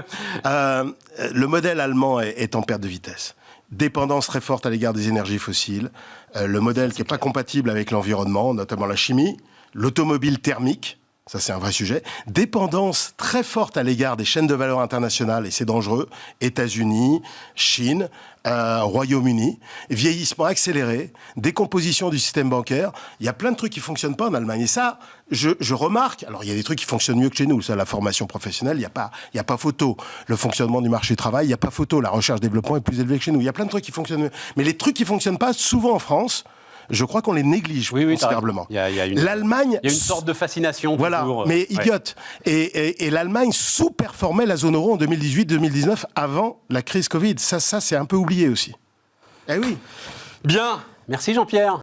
Speaker 4: Le modèle allemand est en perte de vitesse. Dépendance très forte à l'égard des énergies fossiles. Le modèle qui n'est pas compatible avec l'environnement, notamment la chimie. L'automobile thermique. Ça, c'est un vrai sujet. Dépendance très forte à l'égard des chaînes de valeur internationales, et c'est dangereux. États-Unis, Chine, Royaume-Uni. Vieillissement accéléré, décomposition du système bancaire. Il y a plein de trucs qui ne fonctionnent pas en Allemagne. Et ça, je remarque, alors il y a des trucs qui fonctionnent mieux que chez nous. Ça, la formation professionnelle, il n'y a pas photo. Le fonctionnement du marché du travail, il n'y a pas photo. La recherche-développement est plus élevée que chez nous. Il y a plein de trucs qui fonctionnent mieux. Mais les trucs qui ne fonctionnent pas, souvent en France... Je crois qu'on les néglige considérablement. L'Allemagne...
Speaker 1: Il y a une sorte de fascination.
Speaker 4: Voilà,
Speaker 1: toujours,
Speaker 4: mais idiote. Et l'Allemagne sous-performait la zone euro en 2018-2019 avant la crise Covid. Ça c'est un peu oublié aussi. Eh oui.
Speaker 1: Bien. Merci Jean-Pierre.